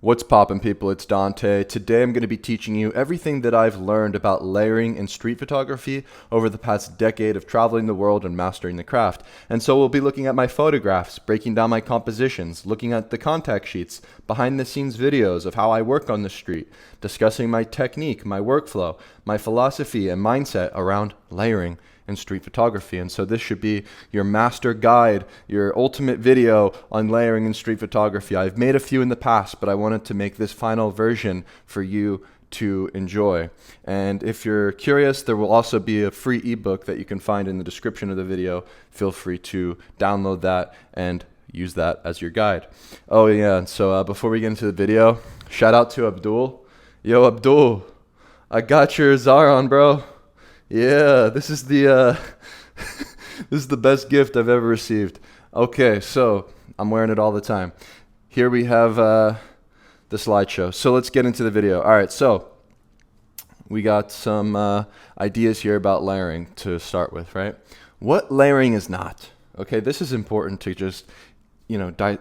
What's poppin', people? It's Dante. Today I'm going to be teaching you everything that I've learned about layering in street photography over the past decade of traveling the world and mastering the craft. And so we'll be looking at my photographs, breaking down my compositions, looking at the contact sheets, behind the scenes videos of how I work on the street, discussing my technique, my workflow, my philosophy and mindset around layering in street photography. And so this should be your master guide, your ultimate video on layering in street photography. I've made a few in the past, but I wanted to make this final version for you to enjoy. And if you're curious, there will also be a free ebook that you can find in the description of the video. Feel free to download that and use that as your guide. Oh yeah, and so before we get into the video, shout out to Abdul. Yo Abdul, I got your Zara on, bro. Yeah, this is the this is the best gift I've ever received. Okay, so I'm wearing it all the time. Here we have the slideshow. So let's get into the video. All right, so we got some ideas here about layering to start with, right? What layering is not. Okay, this is important to just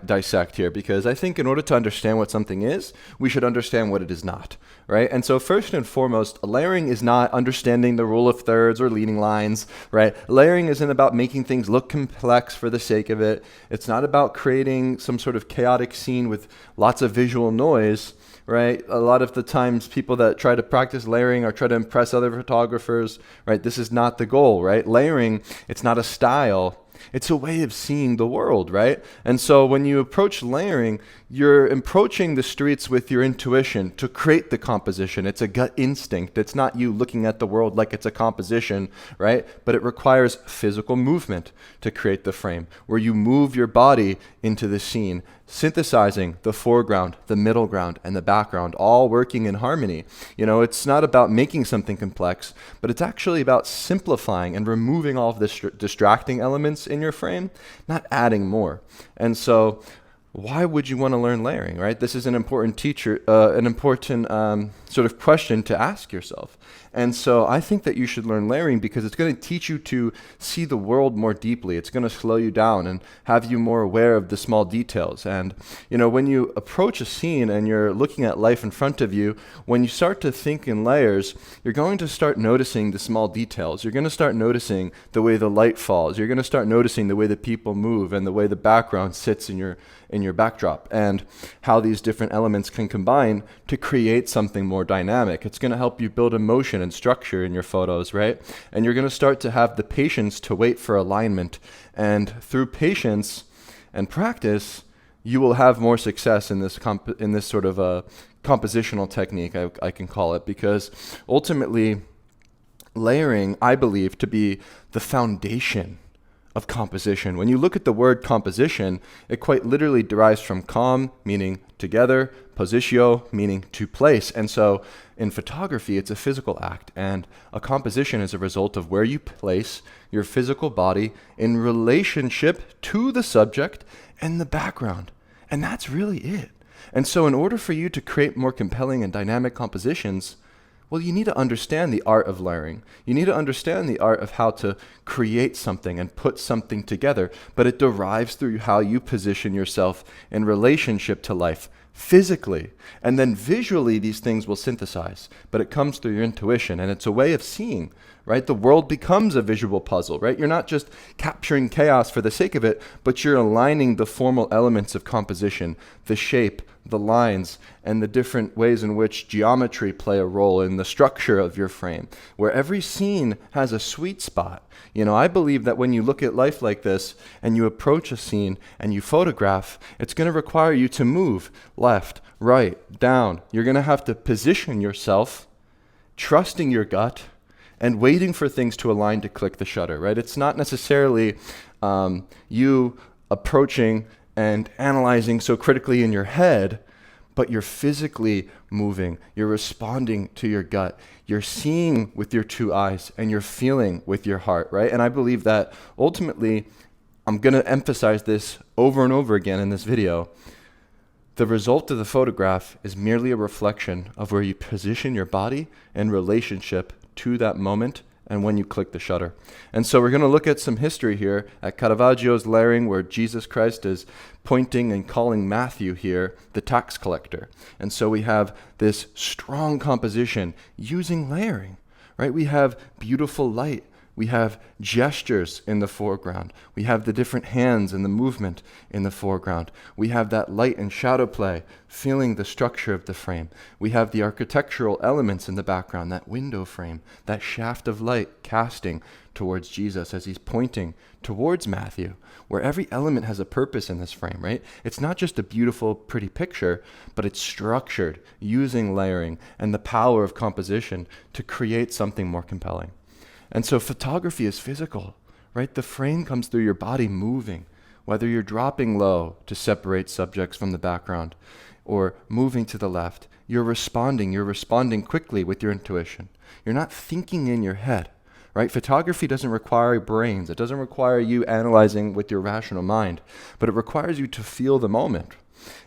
dissect here, because I think in order to understand what something is, we should understand what it is not, right? And so first and foremost, layering is not understanding the rule of thirds or leading lines, right? Layering isn't about making things look complex for the sake of it. It's not about creating some sort of chaotic scene with lots of visual noise, right? A lot of the times people that try to practice layering or try to impress other photographers, right? This is not the goal, right? Layering, it's not a style. It's a way of seeing the world, right? And so when you approach layering, you're approaching the streets with your intuition to create the composition. It's a gut instinct. It's not you looking at the world like it's a composition, right? But it requires physical movement to create the frame, where you move your body into the scene, synthesizing the foreground, the middle ground, and the background, all working in harmony. You know, it's not about making something complex, but it's actually about simplifying and removing all of the distracting elements in your frame, not adding more. And so why would you want to learn layering, right? This is an important sort of question to ask yourself. And so I think that you should learn layering because it's going to teach you to see the world more deeply. It's going to slow you down and have you more aware of the small details. And, you know, when you approach a scene and you're looking at life in front of you, when you start to think in layers, you're going to start noticing the small details. You're going to start noticing the way the light falls. You're going to start noticing the way the people move and the way the background sits in your backdrop, and how these different elements can combine to create something more dynamic. It's going to help you build emotion and structure in your photos, right? And you're going to start to have the patience to wait for alignment. And through patience and practice, you will have more success in this sort of a compositional technique, I can call it, because ultimately layering, I believe, to be the foundation of composition. When you look at the word composition, it quite literally derives from com, meaning together, positio, meaning to place. And so in photography, it's a physical act, and a composition is a result of where you place your physical body in relationship to the subject and the background. And that's really it. And so in order for you to create more compelling and dynamic compositions, well, you need to understand the art of layering. You need to understand the art of how to create something and put something together, but it derives through how you position yourself in relationship to life physically. And then visually, these things will synthesize, but it comes through your intuition, and it's a way of seeing, right? The world becomes a visual puzzle, right? You're not just capturing chaos for the sake of it, but you're aligning the formal elements of composition, the shape, the lines, and the different ways in which geometry play a role in the structure of your frame, where every scene has a sweet spot. You know, I believe that when you look at life like this and you approach a scene and you photograph, it's going to require you to move left, right, down. You're going to have to position yourself, trusting your gut, and waiting for things to align to click the shutter, right? It's not necessarily you approaching and analyzing so critically in your head, but you're physically moving. You're responding to your gut. You're seeing with your two eyes, and you're feeling with your heart, right? And I believe that ultimately, I'm going to emphasize this over and over again in this video. The result of the photograph is merely a reflection of where you position your body in relationship to that moment and when you click the shutter. And so we're going to look at some history here at Caravaggio's layering, where Jesus Christ is pointing and calling Matthew here the tax collector. And so we have this strong composition using layering, right? We have beautiful light. We have gestures in the foreground. We have the different hands and the movement in the foreground. We have that light and shadow play, feeling the structure of the frame. We have the architectural elements in the background, that window frame, that shaft of light casting towards Jesus as he's pointing towards Matthew, where every element has a purpose in this frame, right? It's not just a beautiful, pretty picture, but it's structured using layering and the power of composition to create something more compelling. And so photography is physical, right? The frame comes through your body moving, whether you're dropping low to separate subjects from the background or moving to the left. You're responding quickly with your intuition. You're not thinking in your head, right? Photography doesn't require brains. It doesn't require you analyzing with your rational mind, but it requires you to feel the moment.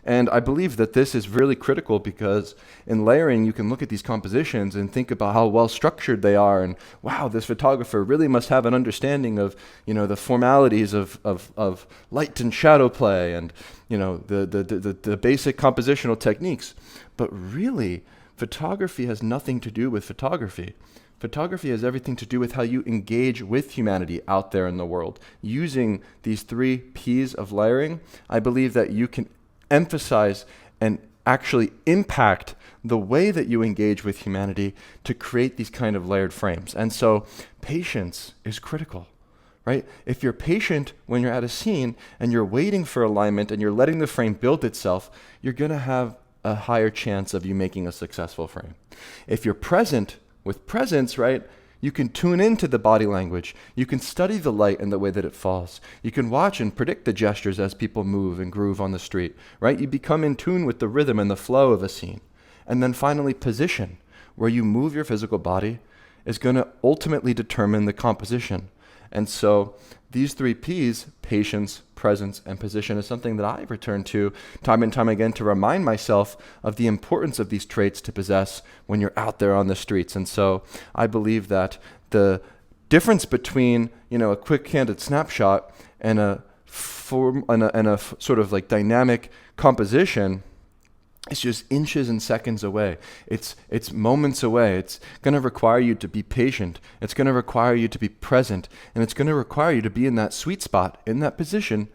And I believe that this is really critical because in layering, you can look at these compositions and think about how well structured they are. And wow, this photographer really must have an understanding of, the formalities of light and shadow play and, the basic compositional techniques. But really, photography has nothing to do with photography. Photography has everything to do with how you engage with humanity out there in the world. Using these 3 P's of layering, I believe that you can emphasize and actually impact the way that you engage with humanity to create these kind of layered frames. And so patience is critical, right? If you're patient when you're at a scene and you're waiting for alignment and you're letting the frame build itself, you're going to have a higher chance of you making a successful frame. If you're present with presence, right, you can tune into the body language. You can study the light and the way that it falls. You can watch and predict the gestures as people move and groove on the street, right? You become in tune with the rhythm and the flow of a scene. And then finally, position, where you move your physical body, is going to ultimately determine the composition. And so these 3 P's, patience, presence, and position, is something that I return to time and time again to remind myself of the importance of these traits to possess when you're out there on the streets. And so I believe that the difference between, a quick candid snapshot and a sort of like dynamic composition, it's just inches and seconds away. It's moments away. It's going to require you to be patient. It's going to require you to be present. And it's going to require you to be in that sweet spot, in that position,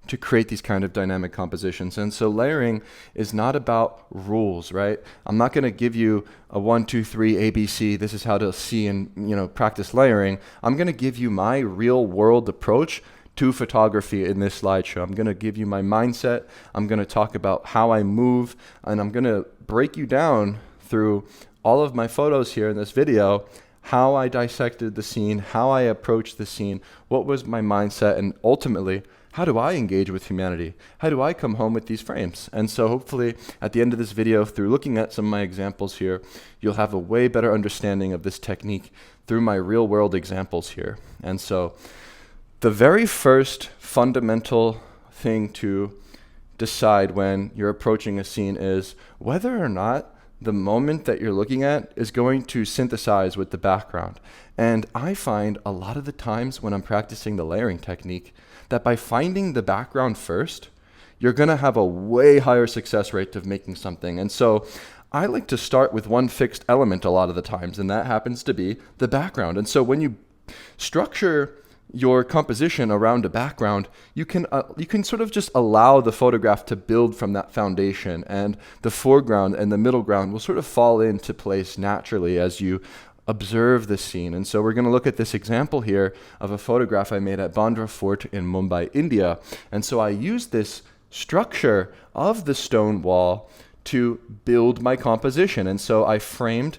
to create these kind of dynamic compositions. And so layering is not about rules, right? I'm not going to give you a 1, 2, 3, ABC. This is how to see and practice layering. I'm going to give you my real world approach to photography in this slideshow. I'm going to give you my mindset. I'm going to talk about how I move, and I'm going to break you down through all of my photos here in this video, how I dissected the scene, how I approached the scene, what was my mindset, and ultimately, how do I engage with humanity? How do I come home with these frames? And so hopefully at the end of this video, through looking at some of my examples here, you'll have a way better understanding of this technique through my real world examples here. And so the very first fundamental thing to decide when you're approaching a scene is whether or not the moment that you're looking at is going to synthesize with the background. And I find a lot of the times when I'm practicing the layering technique that by finding the background first, you're going to have a way higher success rate of making something. And so I like to start with one fixed element a lot of the times, and that happens to be the background. And so when you structure your composition around a background, you can sort of just allow the photograph to build from that foundation, and the foreground and the middle ground will sort of fall into place naturally as you observe the scene. And so we're going to look at this example here of a photograph I made at Bandra Fort in Mumbai, India. And so I used this structure of the stone wall to build my composition. And so I framed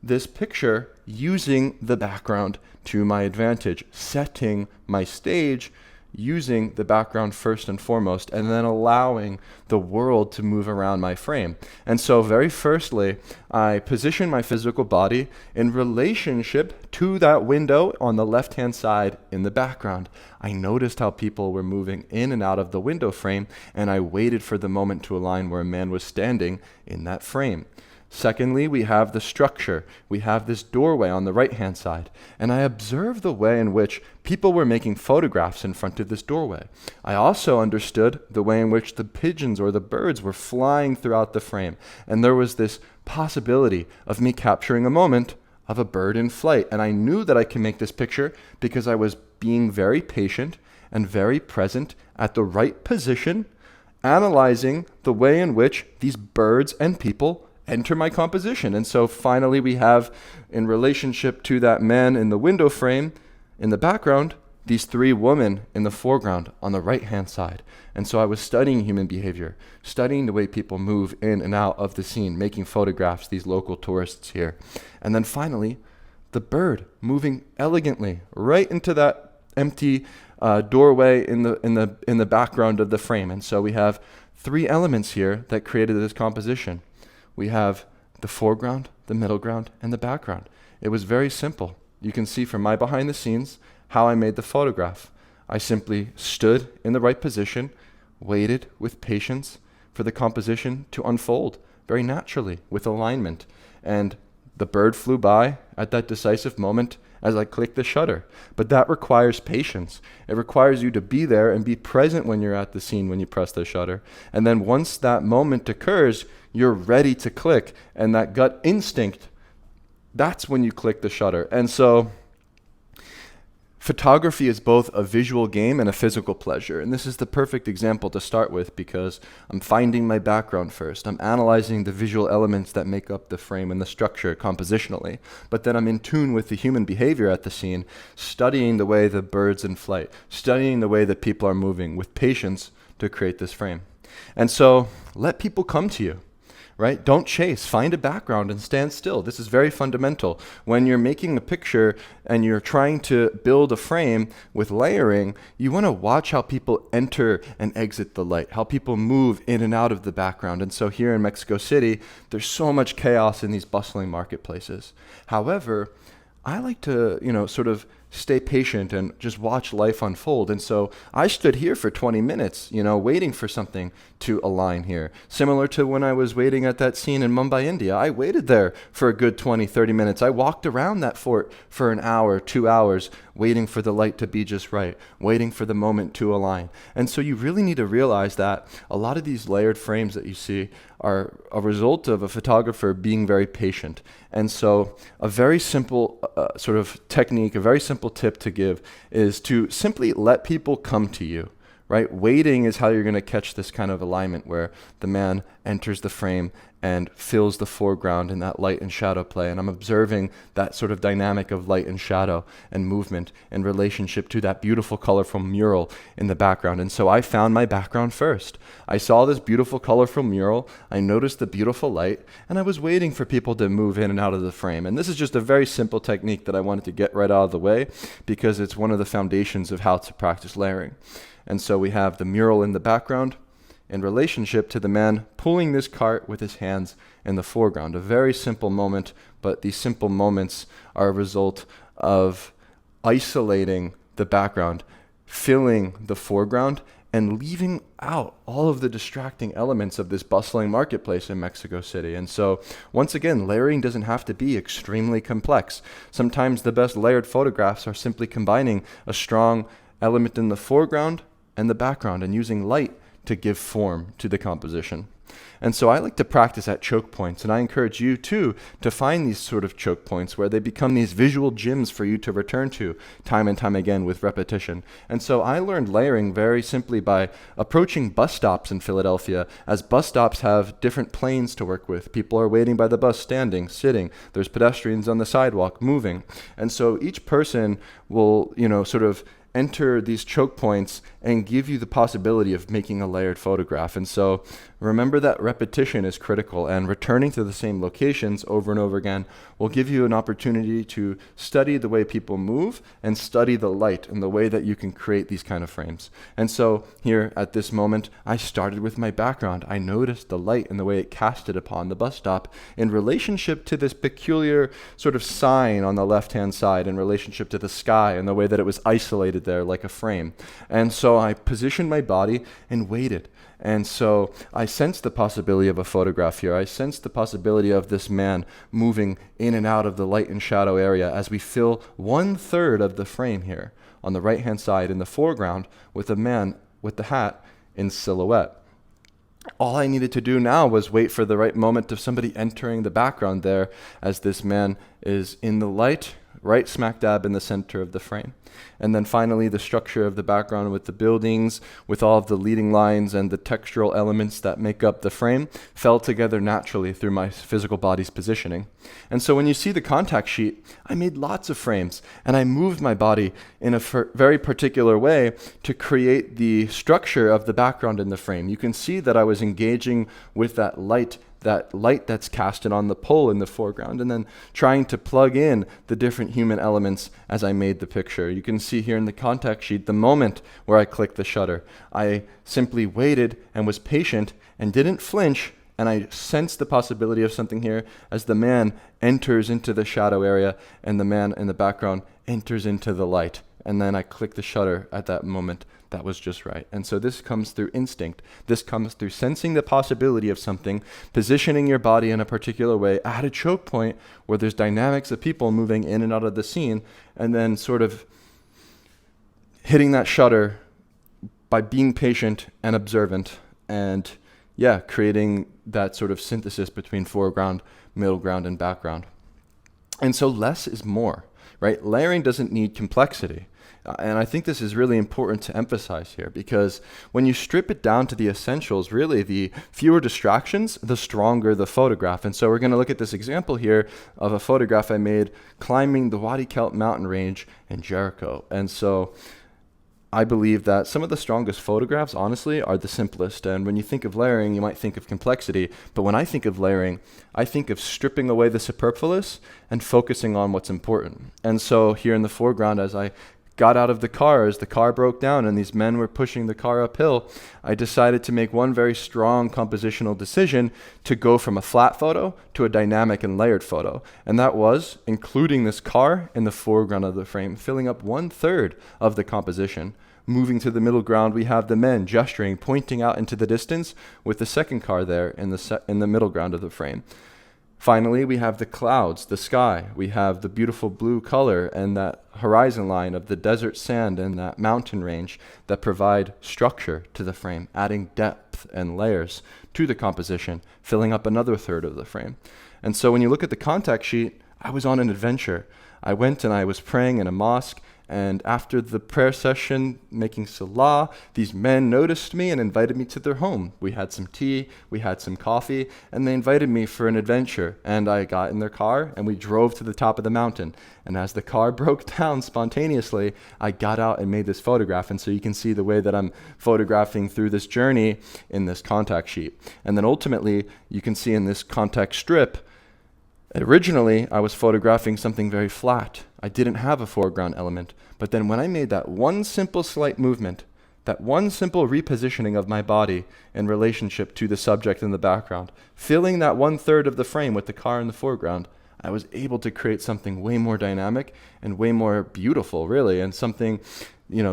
this picture using the background to my advantage, setting my stage using the background first and foremost, and then allowing the world to move around my frame. And so very firstly, I position my physical body in relationship to that window on the left-hand side in the background. I noticed how people were moving in and out of the window frame, and I waited for the moment to align where a man was standing in that frame. Secondly, we have the structure. We have this doorway on the right-hand side. And I observed the way in which people were making photographs in front of this doorway. I also understood the way in which the pigeons or the birds were flying throughout the frame. And there was this possibility of me capturing a moment of a bird in flight. And I knew that I could make this picture because I was being very patient and very present at the right position, analyzing the way in which these birds and people enter my composition. And so finally we have, in relationship to that man in the window frame in the background, these three women in the foreground on the right-hand side. And so I was studying human behavior, studying the way people move in and out of the scene, making photographs, these local tourists here. And then finally, the bird moving elegantly right into that empty doorway in the background of the frame. And so we have three elements here that created this composition. We have the foreground, the middle ground, and the background. It was very simple. You can see from my behind the scenes how I made the photograph. I simply stood in the right position, waited with patience for the composition to unfold very naturally with alignment. And the bird flew by at that decisive moment as I clicked the shutter. But that requires patience. It requires you to be there and be present when you're at the scene when you press the shutter. And then once that moment occurs, you're ready to click. And that gut instinct, that's when you click the shutter. And so photography is both a visual game and a physical pleasure. And this is the perfect example to start with because I'm finding my background first. I'm analyzing the visual elements that make up the frame and the structure compositionally. But then I'm in tune with the human behavior at the scene, studying the way the bird's in flight, studying the way that people are moving with patience to create this frame. And so let people come to you. Right? Don't chase. Find a background and stand still. This is very fundamental. When you're making a picture and you're trying to build a frame with layering, you want to watch how people enter and exit the light, how people move in and out of the background. And so here in Mexico City, there's so much chaos in these bustling marketplaces. However, I like to, sort of stay patient and just watch life unfold. And so I stood here for 20 minutes, waiting for something to align here. Similar to when I was waiting at that scene in Mumbai, India. I waited there for a good 20, 30 minutes. I walked around that fort for an hour, 2 hours, waiting for the light to be just right, waiting for the moment to align. And so you really need to realize that a lot of these layered frames that you see are a result of a photographer being very patient. And so a very simple sort of technique, a very simple tip to give is to simply let people come to you, right? Waiting is how you're going to catch this kind of alignment where the man enters the frame and fills the foreground in that light and shadow play. And I'm observing that sort of dynamic of light and shadow and movement in relationship to that beautiful colorful mural in the background. And so I found my background first. I saw this beautiful colorful mural. I noticed the beautiful light, and I was waiting for people to move in and out of the frame. And this is just a very simple technique that I wanted to get right out of the way because it's one of the foundations of how to practice layering. And so we have the mural in the background in relationship to the man pulling this cart with his hands in the foreground. A very simple moment, but these simple moments are a result of isolating the background, filling the foreground, and leaving out all of the distracting elements of this bustling marketplace in Mexico City. And so, once again, layering doesn't have to be extremely complex. Sometimes the best layered photographs are simply combining a strong element in the foreground and the background and using light to give form to the composition. And so I like to practice at choke points, and I encourage you too to find these sort of choke points where they become these visual gyms for you to return to time and time again with repetition. And so I learned layering very simply by approaching bus stops in Philadelphia, as bus stops have different planes to work with. People are waiting by the bus, standing, sitting. There's pedestrians on the sidewalk moving. And so each person will, sort of enter these choke points and give you the possibility of making a layered photograph. And so remember that repetition is critical, and returning to the same locations over and over again will give you an opportunity to study the way people move and study the light and the way that you can create these kind of frames. And so here at this moment, I started with my background. I noticed the light and the way it casted upon the bus stop in relationship to this peculiar sort of sign on the left-hand side, in relationship to the sky and the way that it was isolated there like a frame. And so I positioned my body and waited. And so I sense the possibility of a photograph here. I sense the possibility of this man moving in and out of the light and shadow area as we fill 1/3 of the frame here on the right-hand side in the foreground with a man with the hat in silhouette. All I needed to do now was wait for the right moment of somebody entering the background there as this man is in the light, right smack dab in the center of the frame. And then finally the structure of the background with the buildings, with all of the leading lines and the textural elements that make up the frame fell together naturally through my physical body's positioning. And so when you see the contact sheet, I made lots of frames and I moved my body in a very particular way to create the structure of the background in the frame. You can see that I was engaging with that light that's casted on the pole in the foreground, and then trying to plug in the different human elements as I made the picture. You can see here in the contact sheet the moment where I clicked the shutter. I simply waited and was patient and didn't flinch, and I sensed the possibility of something here as the man enters into the shadow area and the man in the background enters into the light. And then I clicked the shutter at that moment. That was just right. And so this comes through instinct. This comes through sensing the possibility of something, positioning your body in a particular way at a choke point where there's dynamics of people moving in and out of the scene, and then sort of hitting that shutter by being patient and observant and, creating that sort of synthesis between foreground, middle ground, and background. And so less is more, right? Layering doesn't need complexity. And I think this is really important to emphasize here, because when you strip it down to the essentials, really the fewer distractions, the stronger the photograph. And so we're going to look at this example here of a photograph I made climbing the Wadi Kelt mountain range in Jericho. And so I believe that some of the strongest photographs, honestly, are the simplest. And when you think of layering, you might think of complexity. But when I think of layering, I think of stripping away the superfluous and focusing on what's important. And so here in the foreground, as I got out of the car, as the car broke down and these men were pushing the car uphill, I decided to make one very strong compositional decision to go from a flat photo to a dynamic and layered photo. And that was including this car in the foreground of the frame, filling up 1/3 of the composition. Moving to the middle ground, we have the men gesturing, pointing out into the distance with the second car there in the middle ground of the frame. Finally, we have the clouds, the sky. We have the beautiful blue color and that horizon line of the desert sand and that mountain range that provide structure to the frame, adding depth and layers to the composition, filling up another 1/3 of the frame. And so when you look at the contact sheet, I was on an adventure. I went and I was praying in a mosque, and after the prayer session, making salah, these men noticed me and invited me to their home. We had some tea, we had some coffee, and they invited me for an adventure. And I got in their car and we drove to the top of the mountain. And as the car broke down spontaneously, I got out and made this photograph. And so you can see the way that I'm photographing through this journey in this contact sheet. And then ultimately, you can see in this contact strip, originally, I was photographing something very flat. I didn't have a foreground element. But then when I made that one simple slight movement, that one simple repositioning of my body in relationship to the subject in the background, filling that 1/3 of the frame with the car in the foreground, I was able to create something way more dynamic and way more beautiful, really, and something,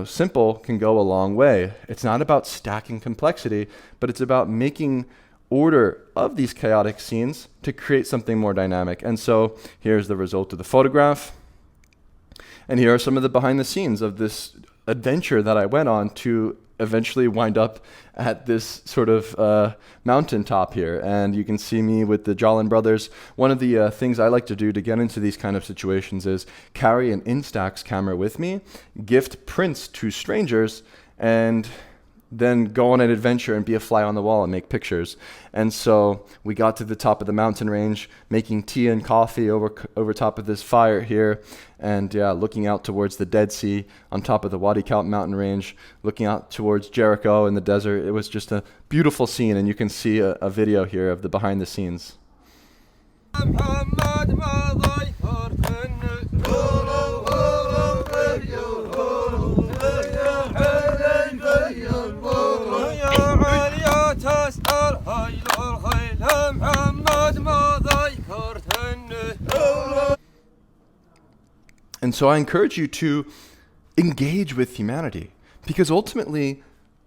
simple can go a long way. It's not about stacking complexity, but it's about making order of these chaotic scenes to create something more dynamic. And so here's the result of the photograph. And here are some of the behind the scenes of this adventure that I went on to eventually wind up at this sort of mountaintop here. And you can see me with the Jolin brothers. One of the things I like to do to get into these kind of situations is carry an Instax camera with me, gift prints to strangers, and then go on an adventure and be a fly on the wall and make pictures. And so we got to the top of the mountain range, making tea and coffee over top of this fire here, and looking out towards the Dead Sea on top of the Wadi Kelt mountain range, looking out towards Jericho in the desert. It was just a beautiful scene, and you can see a video here of the behind the scenes. And so I encourage you to engage with humanity, because ultimately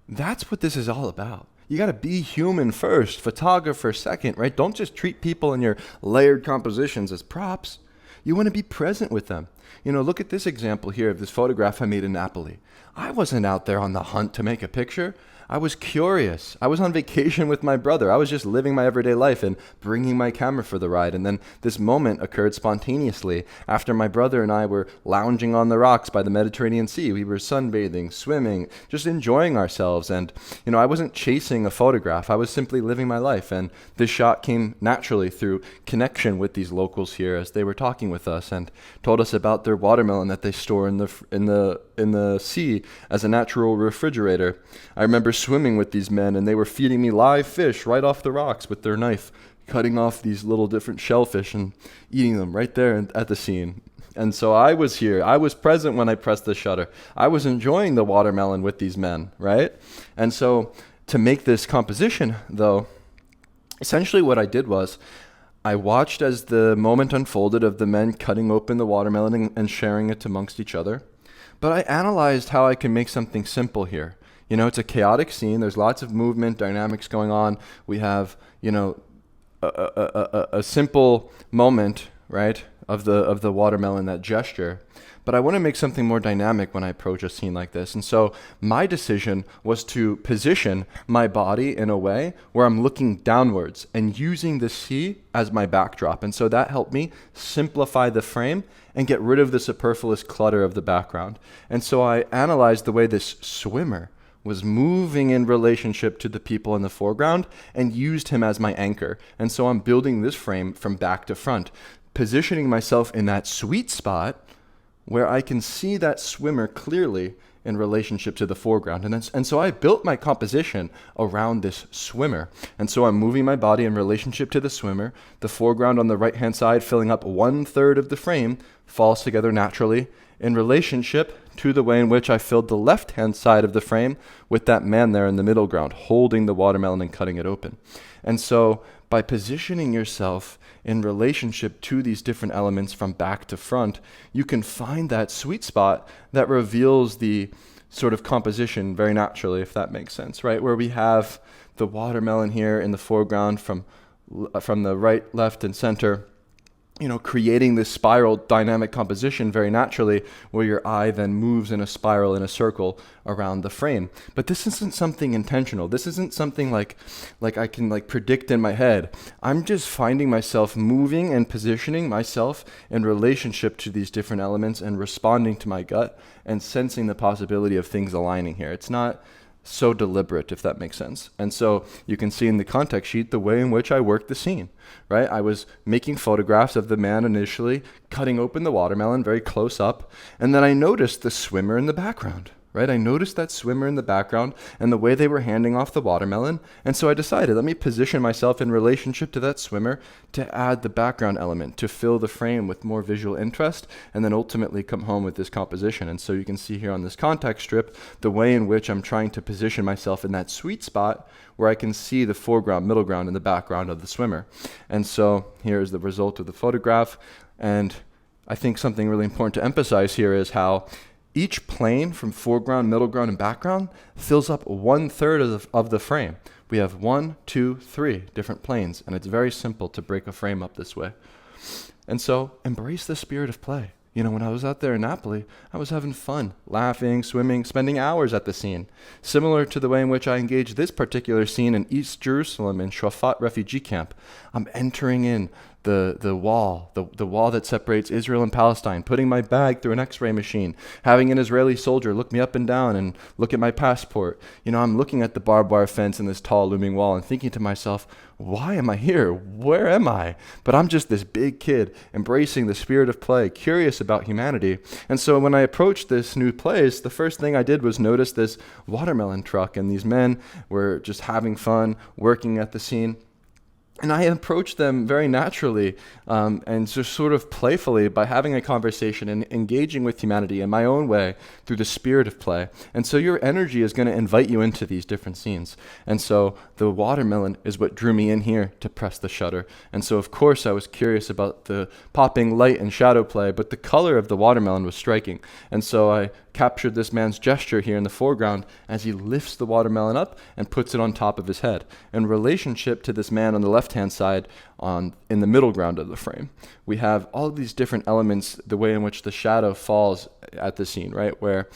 that's what this is all about. You got to be human first, photographer second, right? Don't just treat people in your layered compositions as props. You want to be present with them. Look at this example here of this photograph I made in Napoli. I wasn't out there on the hunt to make a picture. I was curious. I was on vacation with my brother. I was just living my everyday life and bringing my camera for the ride. And then this moment occurred spontaneously after my brother and I were lounging on the rocks by the Mediterranean Sea. We were sunbathing, swimming, just enjoying ourselves. And, I wasn't chasing a photograph. I was simply living my life. And this shot came naturally through connection with these locals here as they were talking with us and told us about their watermelon that they store in the sea as a natural refrigerator. I remember swimming with these men, and they were feeding me live fish right off the rocks with their knife, cutting off these little different shellfish and eating them right there at the scene. And so I was here. I was present when I pressed the shutter. I was enjoying the watermelon with these men, right? And so to make this composition, though, essentially what I did was I watched as the moment unfolded of the men cutting open the watermelon and sharing it amongst each other. But I analyzed how I can make something simple here. It's a chaotic scene. There's lots of movement, dynamics going on. We have, a simple moment, right, of the watermelon, that gesture. But I want to make something more dynamic when I approach a scene like this. And so my decision was to position my body in a way where I'm looking downwards and using the sea as my backdrop. And so that helped me simplify the frame and get rid of the superfluous clutter of the background. And so I analyzed the way this swimmer was moving in relationship to the people in the foreground and used him as my anchor. And so I'm building this frame from back to front, positioning myself in that sweet spot where I can see that swimmer clearly in relationship to the foreground. And so I built my composition around this swimmer. And so I'm moving my body in relationship to the swimmer. The foreground on the right-hand side, filling up 1/3 of the frame, falls together naturally in relationship to the way in which I filled the left-hand side of the frame with that man there in the middle ground, holding the watermelon and cutting it open. And so by positioning yourself in relationship to these different elements from back to front, you can find that sweet spot that reveals the sort of composition very naturally, if that makes sense, right? Where we have the watermelon here in the foreground from the right, left, and center, creating this spiral dynamic composition very naturally, where your eye then moves in a spiral in a circle around the frame. But this isn't something intentional. This isn't something like I can predict in my head. I'm just finding myself moving and positioning myself in relationship to these different elements and responding to my gut and sensing the possibility of things aligning here. It's not so deliberate, if that makes sense. And so you can see in the context sheet the way in which I worked the scene, right? I was making photographs of the man initially, cutting open the watermelon very close up, and then I noticed the swimmer in the background, right? I noticed that swimmer in the background and the way they were handing off the watermelon. And so I decided, let me position myself in relationship to that swimmer to add the background element, to fill the frame with more visual interest, and then ultimately come home with this composition. And so you can see here on this context strip, the way in which I'm trying to position myself in that sweet spot where I can see the foreground, middle ground, and the background of the swimmer. And so here's the result of the photograph. And I think something really important to emphasize here is how each plane from foreground, middle ground, and background fills up 1/3 of the frame. We have 1, 2, 3 different planes, and it's very simple to break a frame up this way. And so embrace the spirit of play. When I was out there in Napoli, I was having fun, laughing, swimming, spending hours at the scene. Similar to the way in which I engaged this particular scene in East Jerusalem in Shafat refugee camp. I'm entering in the wall that separates Israel and Palestine, putting my bag through an x-ray machine, having an Israeli soldier look me up and down and look at my passport. I'm looking at the barbed wire fence and this tall looming wall and thinking to myself, why am I here? Where am I? But I'm just this big kid embracing the spirit of play, curious about humanity. And so when I approached this new place, the first thing I did was notice this watermelon truck, and these men were just having fun, working at the scene. And I approached them very naturally and just sort of playfully by having a conversation and engaging with humanity in my own way through the spirit of play. And so your energy is going to invite you into these different scenes. And so the watermelon is what drew me in here to press the shutter. And so, of course, I was curious about the popping light and shadow play, but the color of the watermelon was striking. And so I captured this man's gesture here in the foreground as he lifts the watermelon up and puts it on top of his head. In relationship to this man on the left-hand side in the middle ground of the frame, we have all of these different elements, the way in which the shadow falls at the scene, right? Where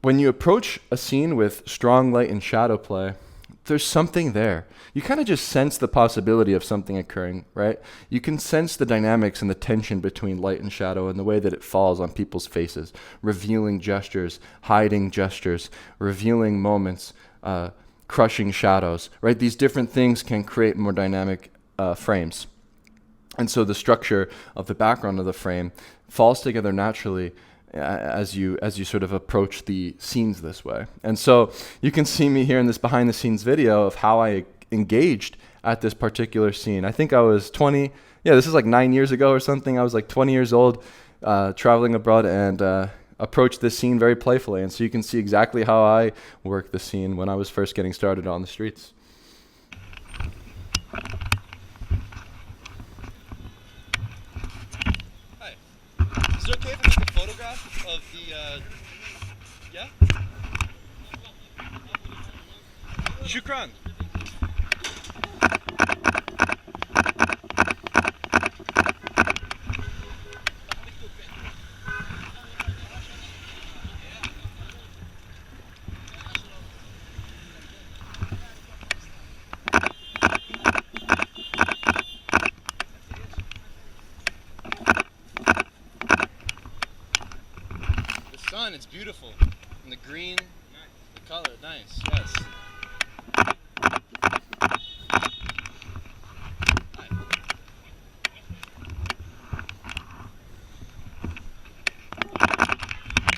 when you approach a scene with strong light and shadow play, there's something there. You kind of just sense the possibility of something occurring, right? You can sense the dynamics and the tension between light and shadow and the way that it falls on people's faces, revealing gestures, hiding gestures, revealing moments, crushing shadows, right? These different things can create more dynamic frames. And so the structure of the background of the frame falls together naturally as you sort of approach the scenes this way. And so you can see me here in this behind the scenes video of how I engaged at this particular scene. I think I was 20, this is like 9 years ago or something. I was like 20 years old, traveling abroad, and approached this scene very playfully. And so you can see exactly how I worked the scene when I was first getting started on the streets. Hi. Is it okay if I take a photograph of the, yeah? Shukran. It's beautiful. And the green, the color, nice, yes. Hi.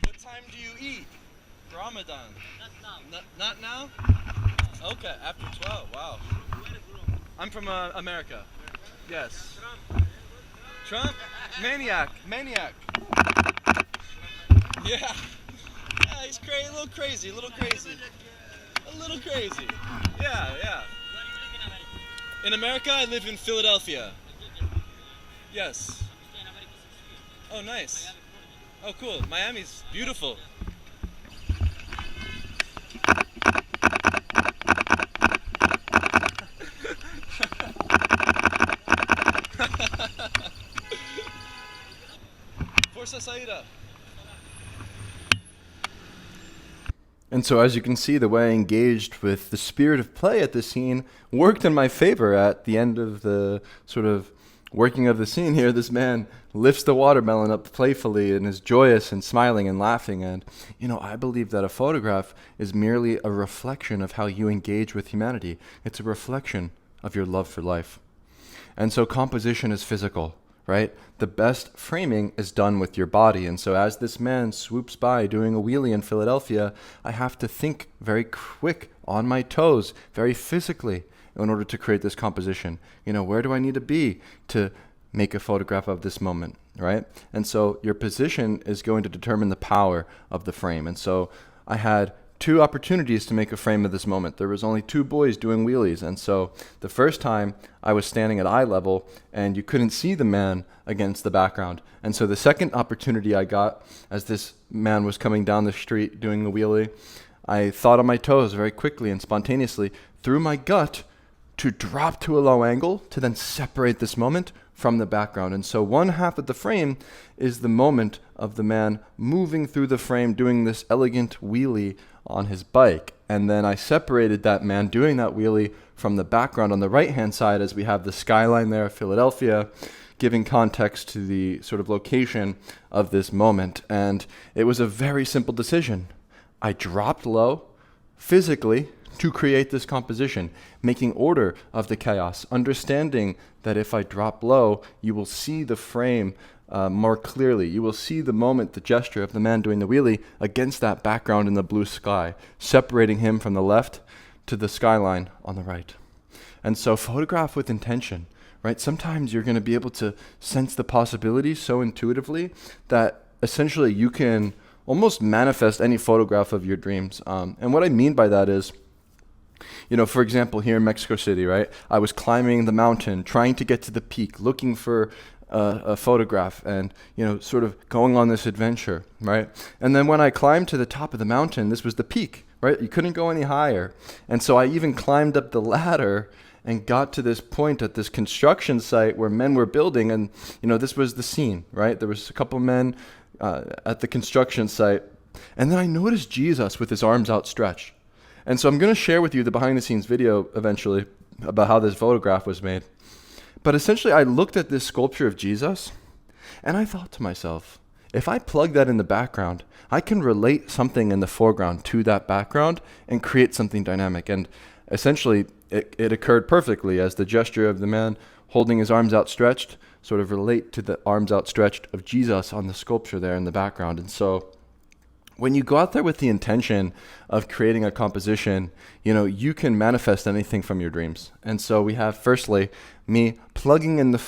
What time do you eat? Ramadan? Not now? Okay, after 12, wow. I'm from America. Yes. Trump? Maniac. Yeah, he's crazy, a little crazy. Yeah. In America, I live in Philadelphia. Yes. Oh, nice. Oh, cool. Miami's beautiful. Forza Saida. And so as you can see, the way I engaged with the spirit of play at the scene worked in my favor. At the end of the sort of working of the scene here, this man lifts the watermelon up playfully and is joyous and smiling and laughing. And, I believe that a photograph is merely a reflection of how you engage with humanity. It's a reflection of your love for life. And so composition is physical, right? The best framing is done with your body. And so as this man swoops by doing a wheelie in Philadelphia, I have to think very quick on my toes, very physically, in order to create this composition. Where do I need to be to make a photograph of this moment, right? And so your position is going to determine the power of the frame. And so I had 2 opportunities to make a frame of this moment. There was only 2 boys doing wheelies. And so the first time I was standing at eye level and you couldn't see the man against the background. And so the second opportunity I got as this man was coming down the street doing the wheelie, I thought on my toes very quickly and spontaneously through my gut to drop to a low angle to then separate this moment from the background. And so one half of the frame is the moment of the man moving through the frame, doing this elegant wheelie on his bike. And then I separated that man doing that wheelie from the background on the right-hand side as we have the skyline there of Philadelphia, giving context to the sort of location of this moment. And it was a very simple decision. I dropped low physically to create this composition, making order of the chaos, understanding that if I drop low, you will see the frame more clearly. You will see the moment, the gesture of the man doing the wheelie against that background in the blue sky, separating him from the left to the skyline on the right. And so photograph with intention, right? Sometimes you're going to be able to sense the possibility so intuitively that essentially you can almost manifest any photograph of your dreams. And what I mean by that is, for example, here in Mexico City, right? I was climbing the mountain, trying to get to the peak, looking for a photograph and, sort of going on this adventure, right? And then when I climbed to the top of the mountain, this was the peak, right? You couldn't go any higher. And so I even climbed up the ladder and got to this point at this construction site where men were building. And, this was the scene, right? There was a couple men at the construction site. And then I noticed Jesus with his arms outstretched. And so I'm going to share with you the behind the scenes video eventually about how this photograph was made. But essentially I looked at this sculpture of Jesus and I thought to myself, if I plug that in the background, I can relate something in the foreground to that background and create something dynamic. And essentially it occurred perfectly as the gesture of the man holding his arms outstretched sort of relate to the arms outstretched of Jesus on the sculpture there in the background. And so when you go out there with the intention of creating a composition, you can manifest anything from your dreams. And so we have, firstly, me plugging in the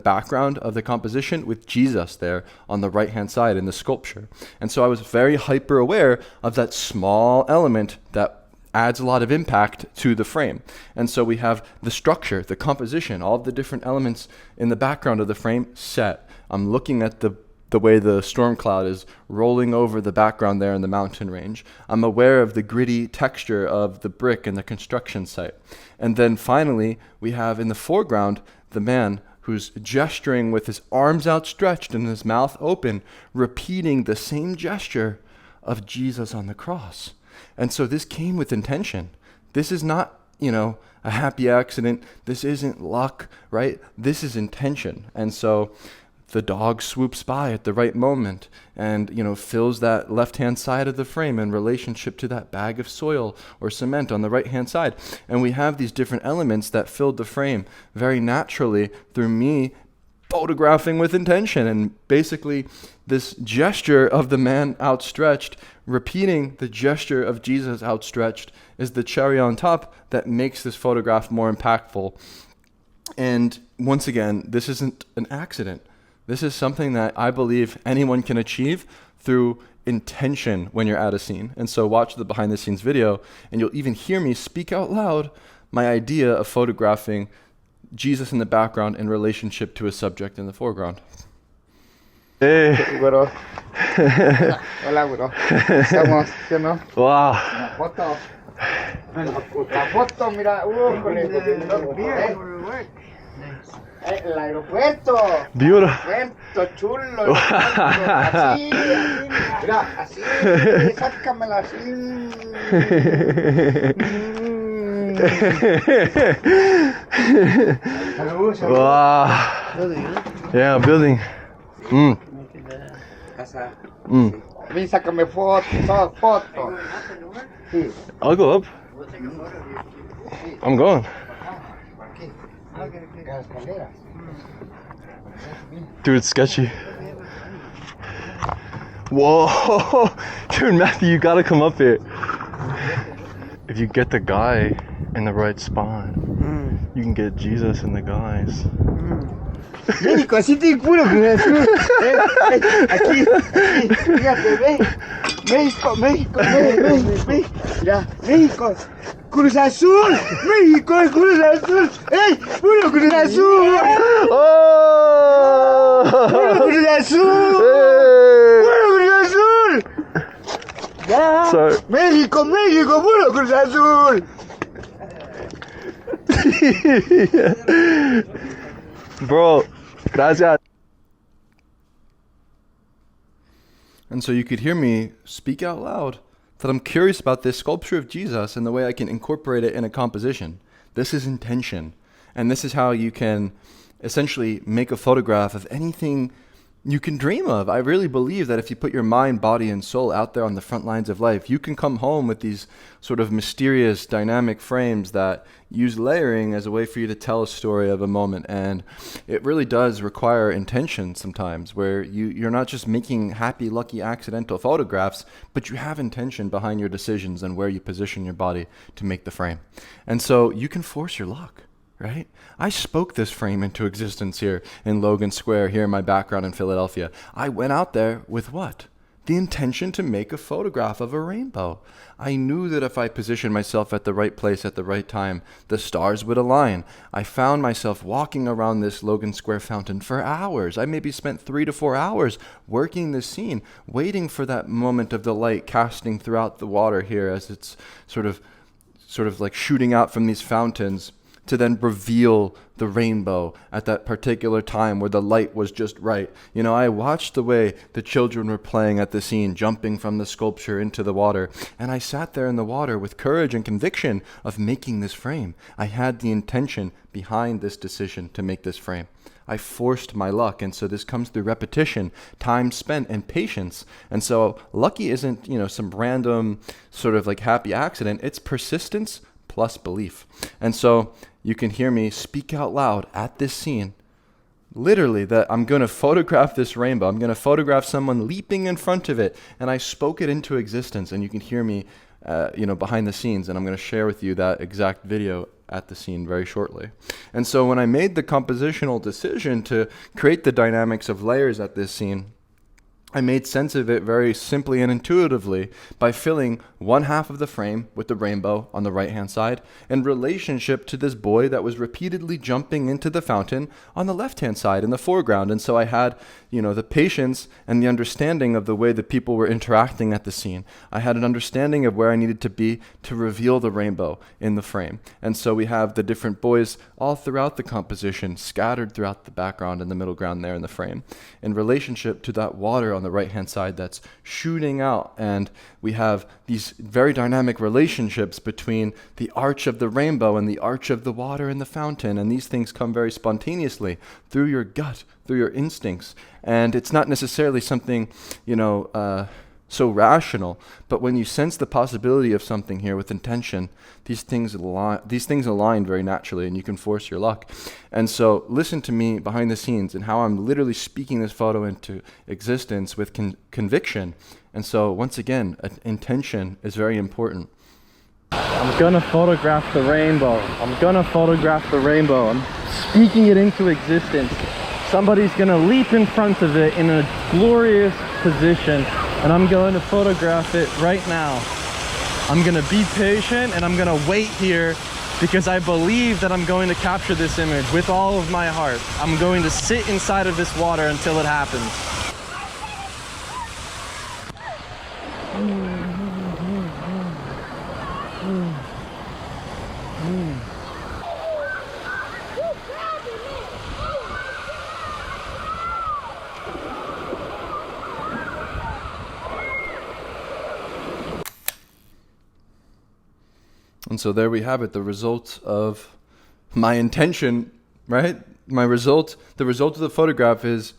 background of the composition with Jesus there on the right-hand side in the sculpture. And so I was very hyper aware of that small element that adds a lot of impact to the frame. And so we have the structure, the composition, all of the different elements in the background of the frame set. I'm looking at the way the storm cloud is rolling over the background there in the mountain range. I'm aware of the gritty texture of the brick in the construction site. And then finally, we have in the foreground, the man who's gesturing with his arms outstretched and his mouth open, repeating the same gesture of Jesus on the cross. And so this came with intention. This is not, a happy accident. This isn't luck, right? This is intention. And so the dog swoops by at the right moment and, fills that left-hand side of the frame in relationship to that bag of soil or cement on the right-hand side. And we have these different elements that filled the frame very naturally through me photographing with intention. And basically this gesture of the man outstretched, repeating the gesture of Jesus outstretched, is the cherry on top that makes this photograph more impactful. And once again, this isn't an accident. This is something that I believe anyone can achieve through intention when you're at a scene. And so watch the behind the scenes video and you'll even hear me speak out loud my idea of photographing Jesus in the background in relationship to a subject in the foreground. Hey. Bro. Hola, bro. Estamos, ¿sí o no? Wow. La foto. La foto, mira. El aeropuerto. Beautiful. Aeropuerto chulo. Así, mira, así. Sácamela así. Wow. Yeah, building. Casa. Ven, sácame foto. Sí. I'll go up. I'm going. Dude, it's sketchy. Whoa. Dude, Matthew, you gotta come up here. If you get the guy in the right spot, you can get Jesus in the guys. Jericho, así te puro Cruz Azul. Aquí, fíjate, ve. México. Mira, México. Cruz Azul. México, Cruz Azul. ¡Ey! ¡Puro Cruz Azul! Oh! ¡Puro Cruz Azul! ¡Puro Cruz Azul! Ya. Sorry. México, puro Cruz Azul. Bro, gracias. And so you could hear me speak out loud that I'm curious about this sculpture of Jesus and the way I can incorporate it in a composition. This is intention. And this is how you can essentially make a photograph of anything you can dream of. I really believe that if you put your mind, body, and soul out there on the front lines of life, you can come home with these sort of mysterious, dynamic frames that use layering as a way for you to tell a story of a moment. And it really does require intention sometimes, where you're not just making happy, lucky, accidental photographs, but you have intention behind your decisions and where you position your body to make the frame. And so you can force your luck. Right? I spoke this frame into existence here in Logan Square, here in my background in Philadelphia. I went out there with what? the intention to make a photograph of a rainbow. I knew that if I positioned myself at the right place at the right time, the stars would align. I found myself walking around this Logan Square fountain for hours. I maybe spent 3 to 4 hours working this scene, waiting for that moment of the light casting throughout the water here as it's sort of like shooting out from these fountains to then reveal the rainbow at that particular time where the light was just right. You know, I watched the way the children were playing at the scene, jumping from the sculpture into the water, and I sat there in the water with courage and conviction of making this frame. I had the intention behind this decision to make this frame. I forced my luck, and so this comes through repetition, time spent, and patience. And so lucky isn't, some random sort of like happy accident. It's persistence plus belief. And so you can hear me speak out loud at this scene, literally, that I'm going to photograph this rainbow. I'm going to photograph someone leaping in front of it. And I spoke it into existence, and you can hear me, behind the scenes. And I'm going to share with you that exact video at the scene very shortly. And so when I made the compositional decision to create the dynamics of layers at this scene, I made sense of it very simply and intuitively by filling one half of the frame with the rainbow on the right-hand side in relationship to this boy that was repeatedly jumping into the fountain on the left-hand side in the foreground. And so I had, the patience and the understanding of the way that people were interacting at the scene. I had an understanding of where I needed to be to reveal the rainbow in the frame. And so we have the different boys all throughout the composition, scattered throughout the background and the middle ground there in the frame, in relationship to that water on the right-hand side that's shooting out. And we have these very dynamic relationships between the arch of the rainbow and the arch of the water in the fountain. And these things come very spontaneously through your gut, through your instincts. And it's not necessarily something, so rational, but when you sense the possibility of something here with intention, these things align very naturally, and you can force your luck. And so listen to me behind the scenes and how I'm literally speaking this photo into existence with conviction. And so once again, intention is very important. I'm gonna photograph the rainbow. I'm gonna photograph the rainbow. I'm speaking it into existence. Somebody's gonna leap in front of it in a glorious position, and I'm going to photograph it right now. I'm gonna be patient and I'm gonna wait here because I believe that I'm going to capture this image with all of my heart. I'm going to sit inside of this water until it happens. And so there we have it, the result of my intention, right? The result of the photograph is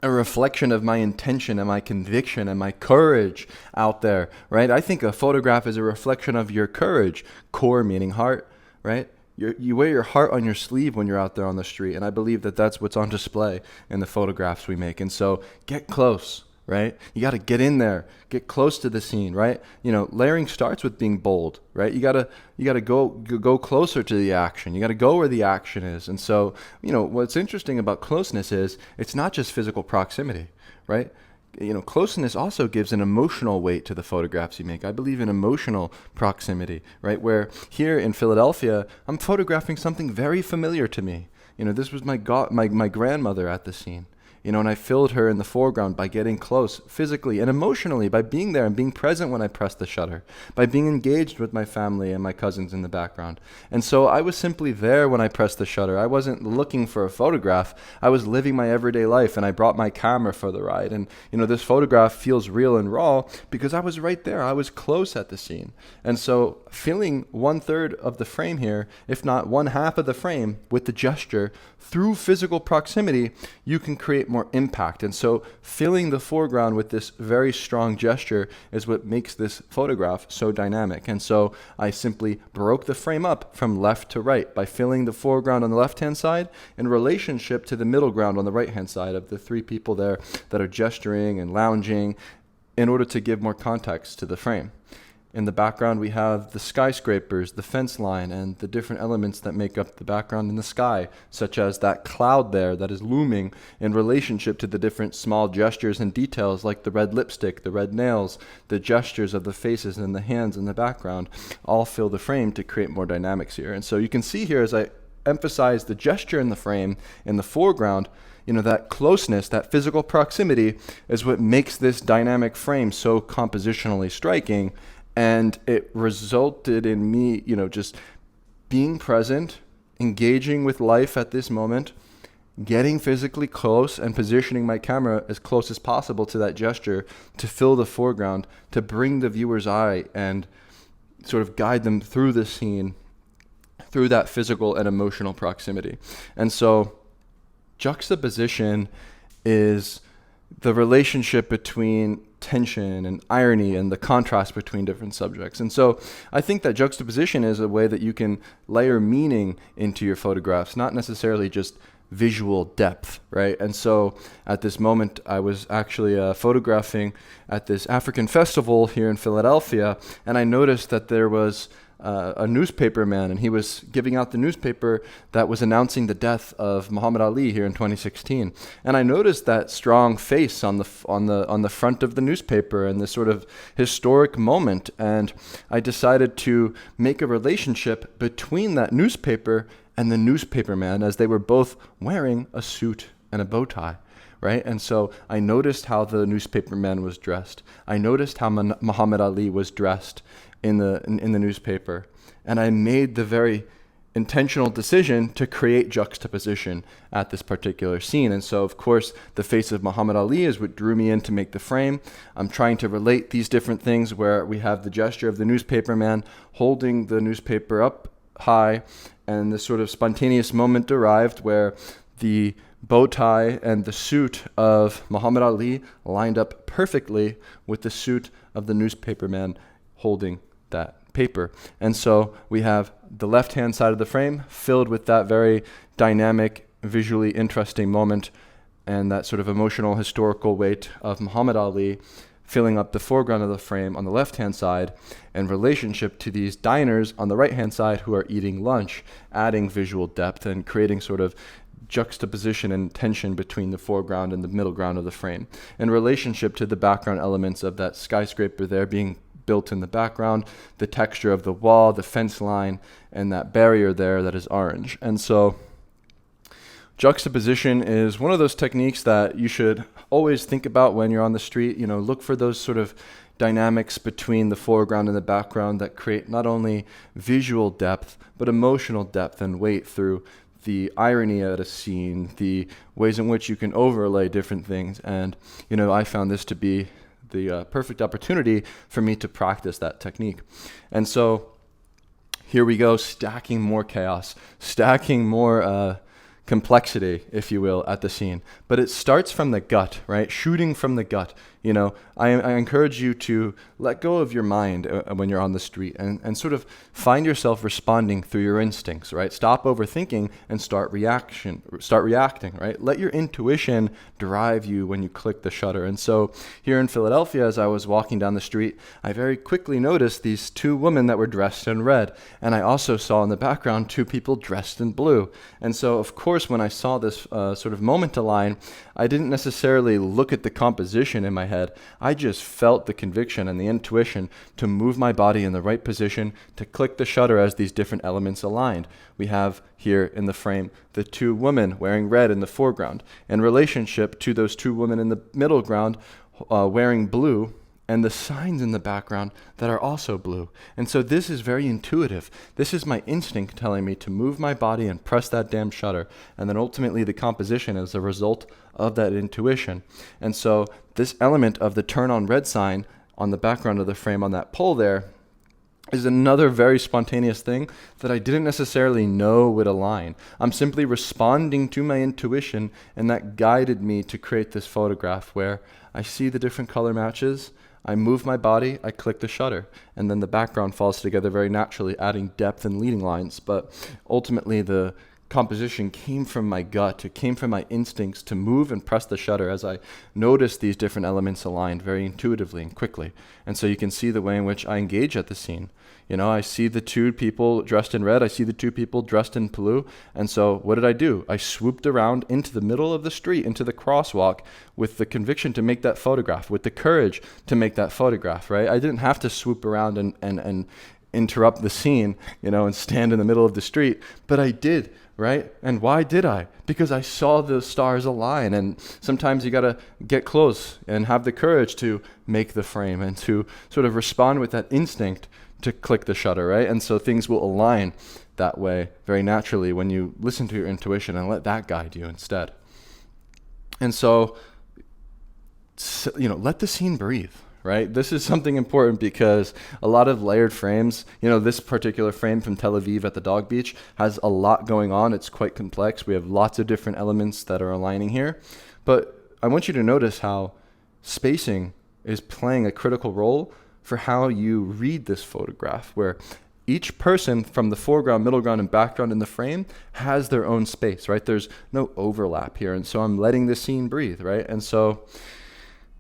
a reflection of my intention and my conviction and my courage out there, right? I think a photograph is a reflection of your courage, core meaning heart, right? You wear your heart on your sleeve when you're out there on the street, and I believe that that's what's on display in the photographs we make. And so get close. Right? You got to get in there, get close to the scene, right? Layering starts with being bold, right? You got to go closer to the action. You got to go where the action is. And so, what's interesting about closeness is it's not just physical proximity, right? Closeness also gives an emotional weight to the photographs you make. I believe in emotional proximity, right? Where here in Philadelphia, I'm photographing something very familiar to me. This was my grandmother at the scene. And I filled her in the foreground by getting close physically and emotionally, by being there and being present when I pressed the shutter, by being engaged with my family and my cousins in the background. And so I was simply there when I pressed the shutter. I wasn't looking for a photograph. I was living my everyday life, and I brought my camera for the ride. And, this photograph feels real and raw because I was right there. I was close at the scene. And so filling 1/3 of the frame here, if not 1/2 of the frame with the gesture through physical proximity, you can create more impact. And so filling the foreground with this very strong gesture is what makes this photograph so dynamic. And so I simply broke the frame up from left to right by filling the foreground on the left-hand side in relationship to the middle ground on the right-hand side of the 3 people there that are gesturing and lounging in order to give more context to the frame. In the background, we have the skyscrapers, the fence line, and the different elements that make up the background in the sky, such as that cloud there that is looming in relationship to the different small gestures and details like the red lipstick, the red nails, the gestures of the faces and the hands in the background, all fill the frame to create more dynamics here. And so you can see here as I emphasize the gesture in the frame in the foreground, that closeness, that physical proximity is what makes this dynamic frame so compositionally striking. And it resulted in me, just being present, engaging with life at this moment, getting physically close and positioning my camera as close as possible to that gesture to fill the foreground, to bring the viewer's eye and sort of guide them through the scene, through that physical and emotional proximity. And so juxtaposition is the relationship between tension and irony and the contrast between different subjects. And so I think that juxtaposition is a way that you can layer meaning into your photographs, not necessarily just visual depth, right? And so at this moment, I was actually photographing at this African festival here in Philadelphia, and I noticed that there was a newspaper man, and he was giving out the newspaper that was announcing the death of Muhammad Ali here in 2016. And I noticed that strong face on the front of the newspaper and this sort of historic moment. And I decided to make a relationship between that newspaper and the newspaper man, as they were both wearing a suit and a bow tie. Right? And so I noticed how the newspaper man was dressed. I noticed how Muhammad Ali was dressed in the newspaper. And I made the very intentional decision to create juxtaposition at this particular scene. And so, of course, the face of Muhammad Ali is what drew me in to make the frame. I'm trying to relate these different things where we have the gesture of the newspaper man holding the newspaper up high, and this sort of spontaneous moment arrived where the bow tie and the suit of Muhammad Ali lined up perfectly with the suit of the newspaper man holding that paper. And so we have the left-hand side of the frame filled with that very dynamic, visually interesting moment and that sort of emotional, historical weight of Muhammad Ali filling up the foreground of the frame on the left-hand side in relationship to these diners on the right-hand side who are eating lunch, adding visual depth and creating sort of juxtaposition and tension between the foreground and the middle ground of the frame in relationship to the background elements of that skyscraper there being built in the background, the texture of the wall, the fence line, and that barrier there that is orange. And so juxtaposition is one of those techniques that you should always think about when you're on the street. Look for those sort of dynamics between the foreground and the background that create not only visual depth, but emotional depth and weight through the irony at a scene, the ways in which you can overlay different things. And, I found this to be the perfect opportunity for me to practice that technique. And so here we go, stacking more chaos, stacking more complexity, if you will, at the scene. But it starts from the gut, right? Shooting from the gut. I encourage you to let go of your mind when you're on the street and sort of find yourself responding through your instincts, right? Stop overthinking and start reacting, right? Let your intuition drive you when you click the shutter. And so here in Philadelphia, as I was walking down the street, I very quickly noticed these two women that were dressed in red. And I also saw in the background two people dressed in blue. And so, of course, when I saw this sort of moment align, I didn't necessarily look at the composition in my head. I just felt the conviction and the intuition to move my body in the right position to click the shutter as these different elements aligned. We have here in the frame the two women wearing red in the foreground in relationship to those two women in the middle ground wearing blue, and the signs in the background that are also blue. And so this is very intuitive. This is my instinct telling me to move my body and press that damn shutter. And then ultimately the composition is a result of that intuition. And so this element of the turn on red sign on the background of the frame on that pole there is another very spontaneous thing that I didn't necessarily know would align. I'm simply responding to my intuition, and that guided me to create this photograph where I see the different color matches, I move my body, I click the shutter, and then the background falls together very naturally, adding depth and leading lines. But ultimately, the composition came from my gut. It came from my instincts to move and press the shutter as I noticed these different elements aligned very intuitively and quickly. And so you can see the way in which I engage at the scene. You know, I see the two people dressed in red. I see the two people dressed in blue. And so what did I do? I swooped around into the middle of the street, into the crosswalk, with the conviction to make that photograph, with the courage to make that photograph, right? I didn't have to swoop around and interrupt the scene, you know, and stand in the middle of the street, but I did, right? And why did I? Because I saw the stars align, and sometimes you gotta get close and have the courage to make the frame and to sort of respond with that instinct to click the shutter, right? And so things will align that way very naturally when you listen to your intuition and let that guide you instead. And so, you know, let the scene breathe, right? This is something important because a lot of layered frames, you know, this particular frame from Tel Aviv at the dog beach has a lot going on. It's quite complex. We have lots of different elements that are aligning here. But I want you to notice how spacing is playing a critical role for how you read this photograph, where each person from the foreground, middle ground, and background in the frame has their own space, right? There's no overlap here. And so I'm letting the scene breathe, right? And so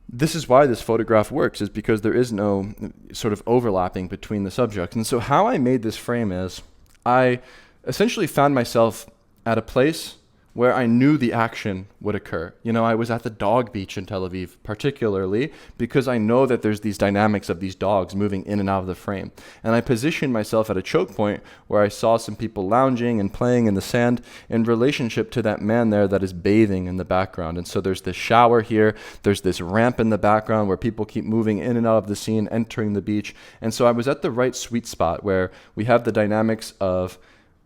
this is why this photograph works, is because there is no sort of overlapping between the subjects. And so how I made this frame is I essentially found myself at a place where I knew the action would occur. You know, I was at the dog beach in Tel Aviv, particularly because I know that there's these dynamics of these dogs moving in and out of the frame. And I positioned myself at a choke point where I saw some people lounging and playing in the sand in relationship to that man there that is bathing in the background. And so there's this shower here, there's this ramp in the background where people keep moving in and out of the scene, entering the beach. And so I was at the right sweet spot where we have the dynamics of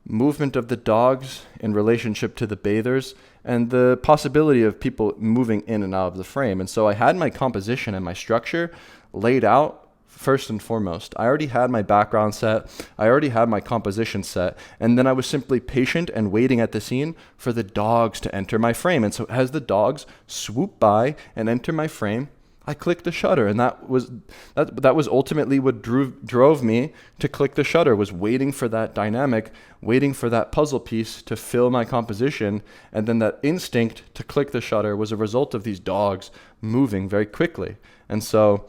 movement of the dogs in relationship to the bathers and the possibility of people moving in and out of the frame. And so I had my composition and my structure laid out first and foremost. I already had my background set. I already had my composition set. And then I was simply patient and waiting at the scene for the dogs to enter my frame. And so as the dogs swoop by and enter my frame, I clicked the shutter, and that was ultimately what drove me to click the shutter, was waiting for that dynamic, waiting for that puzzle piece to fill my composition, and then that instinct to click the shutter was a result of these dogs moving very quickly. And so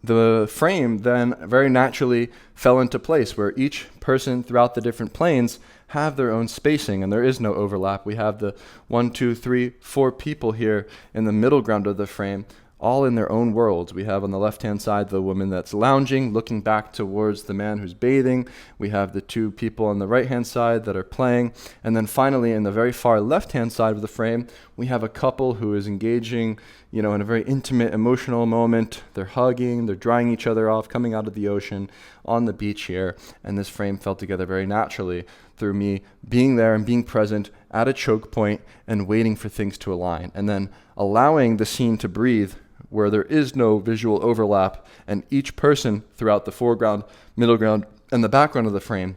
the frame then very naturally fell into place where each person throughout the different planes have their own spacing, and there is no overlap. We have the 1, 2, 3, 4 people here in the middle ground of the frame, all in their own worlds. We have on the left-hand side the woman that's lounging, looking back towards the man who's bathing. We have the two people on the right-hand side that are playing. And then finally, in the very far left-hand side of the frame, we have a couple who is engaging, you know, in a very intimate, emotional moment. They're hugging, they're drying each other off, coming out of the ocean on the beach here. And this frame fell together very naturally through me being there and being present at a choke point and waiting for things to align. And then allowing the scene to breathe where there is no visual overlap, and each person throughout the foreground, middle ground, and the background of the frame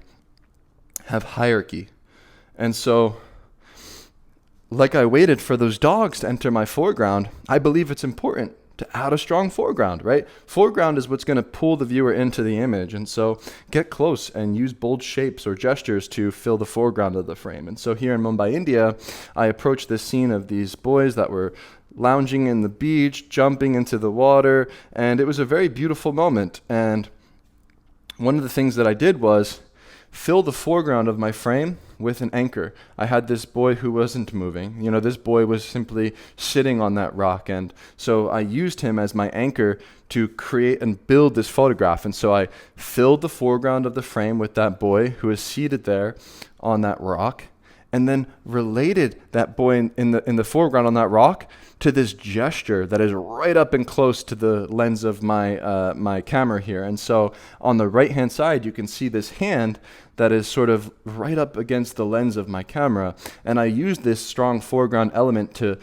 have hierarchy. And so, like I waited for those dogs to enter my foreground, I believe it's important to add a strong foreground, right? Foreground is what's going to pull the viewer into the image. And so get close and use bold shapes or gestures to fill the foreground of the frame. And so here in Mumbai, India, I approached this scene of these boys that were lounging in the beach, jumping into the water, and it was a very beautiful moment. And one of the things that I did was fill the foreground of my frame with an anchor. I had this boy who wasn't moving. You know, this boy was simply sitting on that rock. And so I used him as my anchor to create and build this photograph. And so I filled the foreground of the frame with that boy who is seated there on that rock, and then related that boy in the foreground on that rock to this gesture that is right up and close to the lens of my camera here. And so on the right-hand side, you can see this hand that is sort of right up against the lens of my camera. And I use this strong foreground element to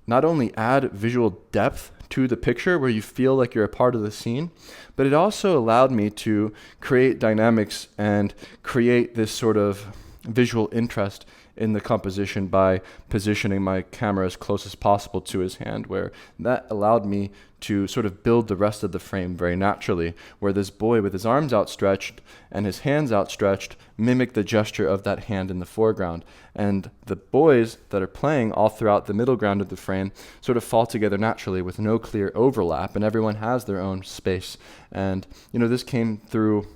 not only add visual depth to the picture where you feel like you're a part of the scene, but it also allowed me to create dynamics and create this sort of visual interest in the composition by positioning my camera as close as possible to his hand, where that allowed me to sort of build the rest of the frame very naturally, where this boy with his arms outstretched and his hands outstretched mimic the gesture of that hand in the foreground. And the boys that are playing all throughout the middle ground of the frame sort of fall together naturally with no clear overlap, and everyone has their own space. And, this came through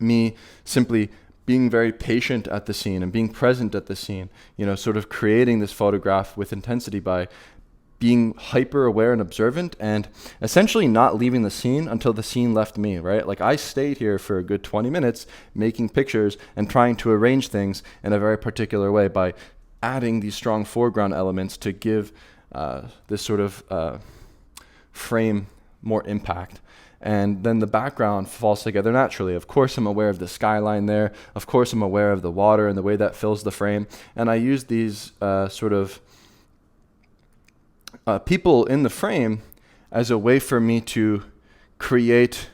me simply being very patient at the scene and being present at the scene, sort of creating this photograph with intensity by being hyper aware and observant and essentially not leaving the scene until the scene left me, right? Like I stayed here for a good 20 minutes making pictures and trying to arrange things in a very particular way by adding these strong foreground elements to give this sort of frame more impact. And then the background falls together naturally. Of course, I'm aware of the skyline there. Of course, I'm aware of the water and the way that fills the frame. And I use these people in the frame as a way for me to create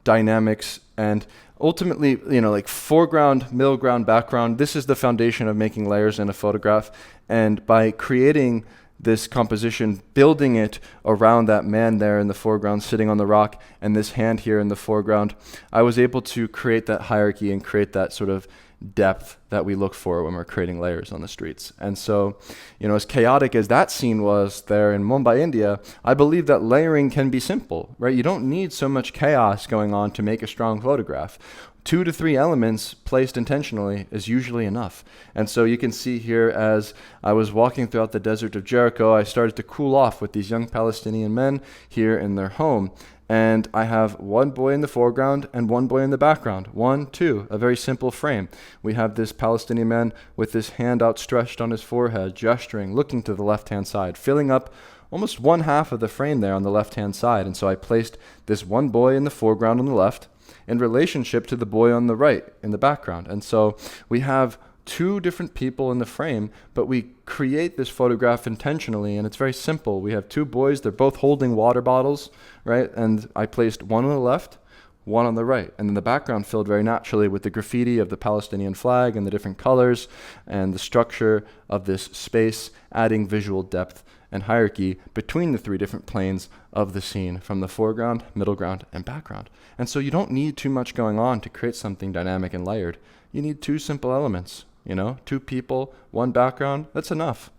dynamics and ultimately, like foreground, middle ground, background. This is the foundation of making layers in a photograph. And by creating this composition, building it around that man there in the foreground sitting on the rock and this hand here in the foreground, I was able to create that hierarchy and create that sort of depth that we look for when we're creating layers on the streets. And so, as chaotic as that scene was there in Mumbai, India, I believe that layering can be simple, right? You don't need so much chaos going on to make a strong photograph. 2 to 3 elements placed intentionally is usually enough. And so you can see here as I was walking throughout the desert of Jericho, I started to cool off with these young Palestinian men here in their home. And I have one boy in the foreground and one boy in the background. 1, 2, a very simple frame. We have this Palestinian man with his hand outstretched on his forehead, gesturing, looking to the left-hand side, filling up almost 1/2 of the frame there on the left-hand side. And so I placed this one boy in the foreground on the left in relationship to the boy on the right in the background. And so we have 2 different people in the frame, but we create this photograph intentionally, and it's very simple. We have 2 boys, they're both holding water bottles, right? And I placed one on the left, one on the right. And then the background filled very naturally with the graffiti of the Palestinian flag and the different colors and the structure of this space, adding visual depth and hierarchy between the 3 different planes of the scene from the foreground, middle ground, and background. And so you don't need too much going on to create something dynamic and layered. You need 2 simple elements, 2 people, 1 background, that's enough.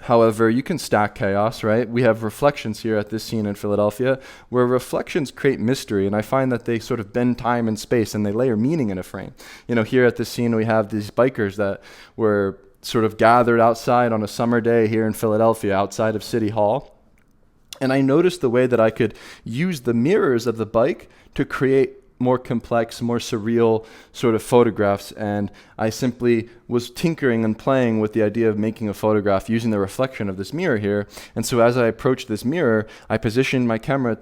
However, you can stack chaos, right? We have reflections here at this scene in Philadelphia where reflections create mystery, and I find that they sort of bend time and space and they layer meaning in a frame. Here at this scene we have these bikers that were sort of gathered outside on a summer day here in Philadelphia outside of City Hall. And I noticed the way that I could use the mirrors of the bike to create more complex, more surreal sort of photographs. And I simply was tinkering and playing with the idea of making a photograph using the reflection of this mirror here. And so as I approached this mirror, I positioned my camera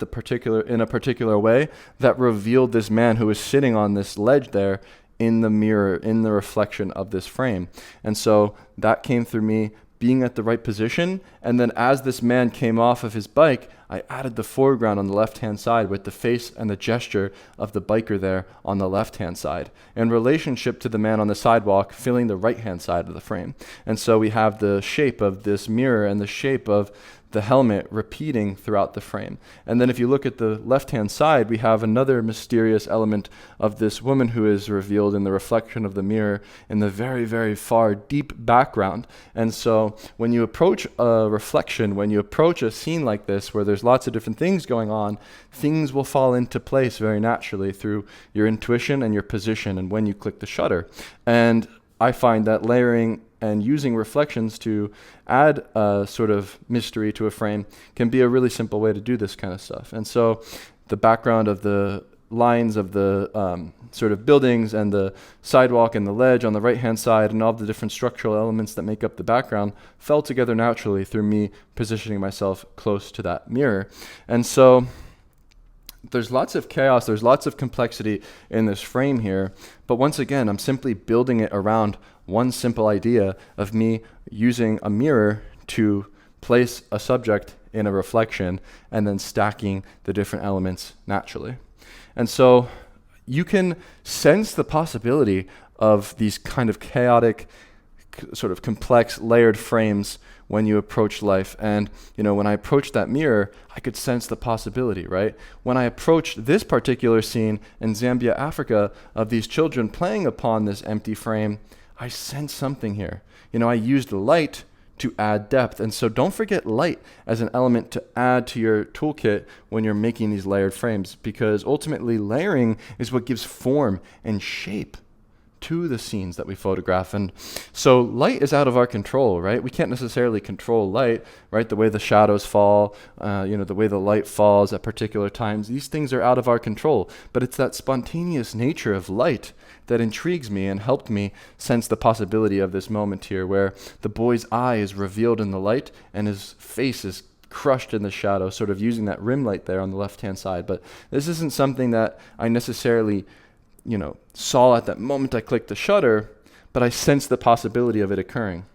in a particular way that revealed this man who was sitting on this ledge there in the mirror, in the reflection of this frame. And so that came through me being at the right position. And then as this man came off of his bike, I added the foreground on the left-hand side with the face and the gesture of the biker there on the left-hand side in relationship to the man on the sidewalk filling the right-hand side of the frame. And so we have the shape of this mirror and the shape of the helmet repeating throughout the frame. And then if you look at the left-hand side, we have another mysterious element of this woman who is revealed in the reflection of the mirror in the very, very far deep background. And so when you approach a reflection, when you approach a scene like this where there's lots of different things going on, things will fall into place very naturally through your intuition and your position and when you click the shutter. And I find that layering and using reflections to add a sort of mystery to a frame can be a really simple way to do this kind of stuff. And so the background of the lines of the sort of buildings and the sidewalk and the ledge on the right-hand side and all the different structural elements that make up the background fell together naturally through me positioning myself close to that mirror. And so there's lots of chaos, there's lots of complexity in this frame here, but once again, I'm simply building it around one simple idea of me using a mirror to place a subject in a reflection and then stacking the different elements naturally. And so you can sense the possibility of these kind of chaotic, sort of complex, layered frames when you approach life. And, when I approached that mirror, I could sense the possibility, right? When I approached this particular scene in Zambia, Africa, of these children playing upon this empty frame, I sensed something here. I used light to add depth. And so don't forget light as an element to add to your toolkit when you're making these layered frames, because ultimately layering is what gives form and shape to the scenes that we photograph. And so light is out of our control, right? We can't necessarily control light, right? The way the shadows fall, the way the light falls at particular times, these things are out of our control. But it's that spontaneous nature of light that intrigues me and helped me sense the possibility of this moment here, where the boy's eye is revealed in the light and his face is crushed in the shadow, sort of using that rim light there on the left-hand side. But this isn't something that I necessarily saw at that moment I clicked the shutter, but I sensed the possibility of it occurring.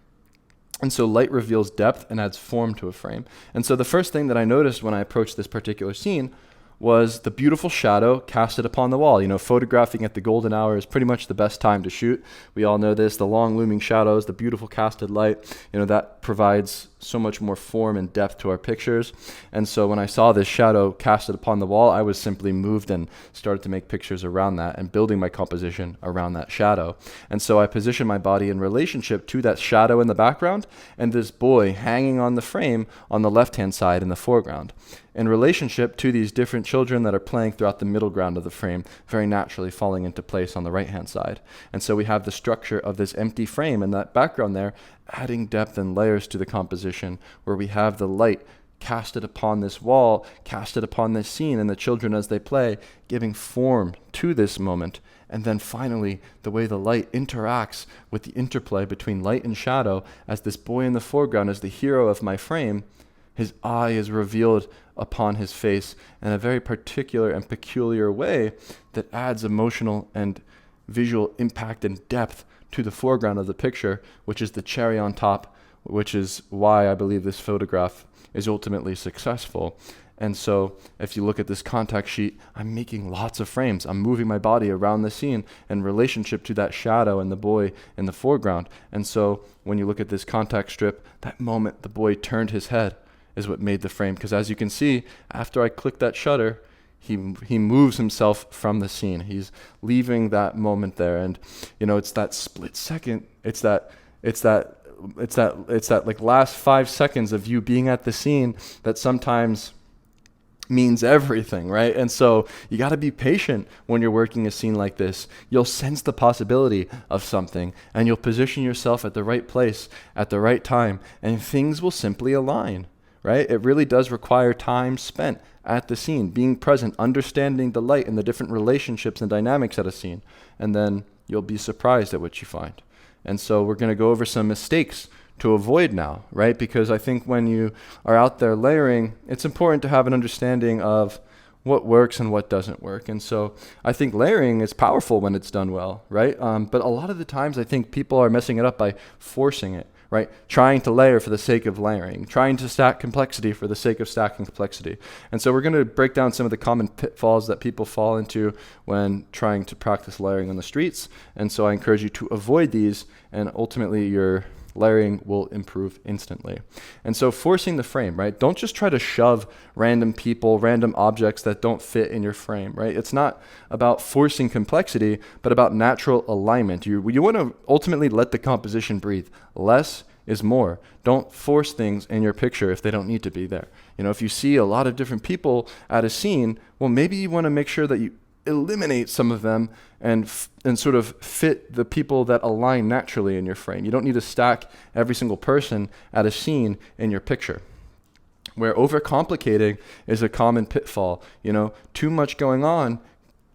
And so light reveals depth and adds form to a frame. And so the first thing that I noticed when I approached this particular scene was the beautiful shadow casted upon the wall. Photographing at the golden hour is pretty much the best time to shoot. We all know this, the long looming shadows, the beautiful casted light, that provides so much more form and depth to our pictures. And so when I saw this shadow casted upon the wall, I was simply moved and started to make pictures around that and building my composition around that shadow. And so I positioned my body in relationship to that shadow in the background and this boy hanging on the frame on the left-hand side in the foreground, in relationship to these different children that are playing throughout the middle ground of the frame, very naturally falling into place on the right-hand side. And so we have the structure of this empty frame and that background there, adding depth and layers to the composition, where we have the light casted upon this wall, casted upon this scene, and the children as they play, giving form to this moment. And then finally, the way the light interacts with the interplay between light and shadow, as this boy in the foreground is the hero of my frame, his eye is revealed upon his face in a very particular and peculiar way that adds emotional and visual impact and depth to the foreground of the picture, which is the cherry on top, which is why I believe this photograph is ultimately successful. And so if you look at this contact sheet, I'm making lots of frames. I'm moving my body around the scene in relationship to that shadow and the boy in the foreground. And so when you look at this contact strip, that moment the boy turned his head is what made the frame. Because as you can see, after I click that shutter, he moves himself from the scene. He's leaving that moment there. And, it's that split second. It's that like last 5 seconds of you being at the scene that sometimes means everything, right? And so you got to be patient when you're working a scene like this. You'll sense the possibility of something and you'll position yourself at the right place at the right time and things will simply align, right? It really does require time spent at the scene, being present, understanding the light and the different relationships and dynamics at a scene, and then you'll be surprised at what you find. And so we're going to go over some mistakes to avoid now, right? Because I think when you are out there layering, it's important to have an understanding of what works and what doesn't work. And so I think layering is powerful when it's done well, right? But a lot of the times I think people are messing it up by forcing it, right? Trying to layer for the sake of layering, trying to stack complexity for the sake of stacking complexity. And so we're going to break down some of the common pitfalls that people fall into when trying to practice layering on the streets. And so I encourage you to avoid these, and ultimately your layering will improve instantly. And so forcing the frame, right? Don't just try to shove random people, random objects that don't fit in your frame, right? It's not about forcing complexity, but about natural alignment. You want to ultimately let the composition breathe. Less is more. Don't force things in your picture if they don't need to be there. If you see a lot of different people at a scene, well, maybe you want to make sure that you eliminate some of them and sort of fit the people that align naturally in your frame. You don't need to stack every single person at a scene in your picture. Where overcomplicating is a common pitfall. Too much going on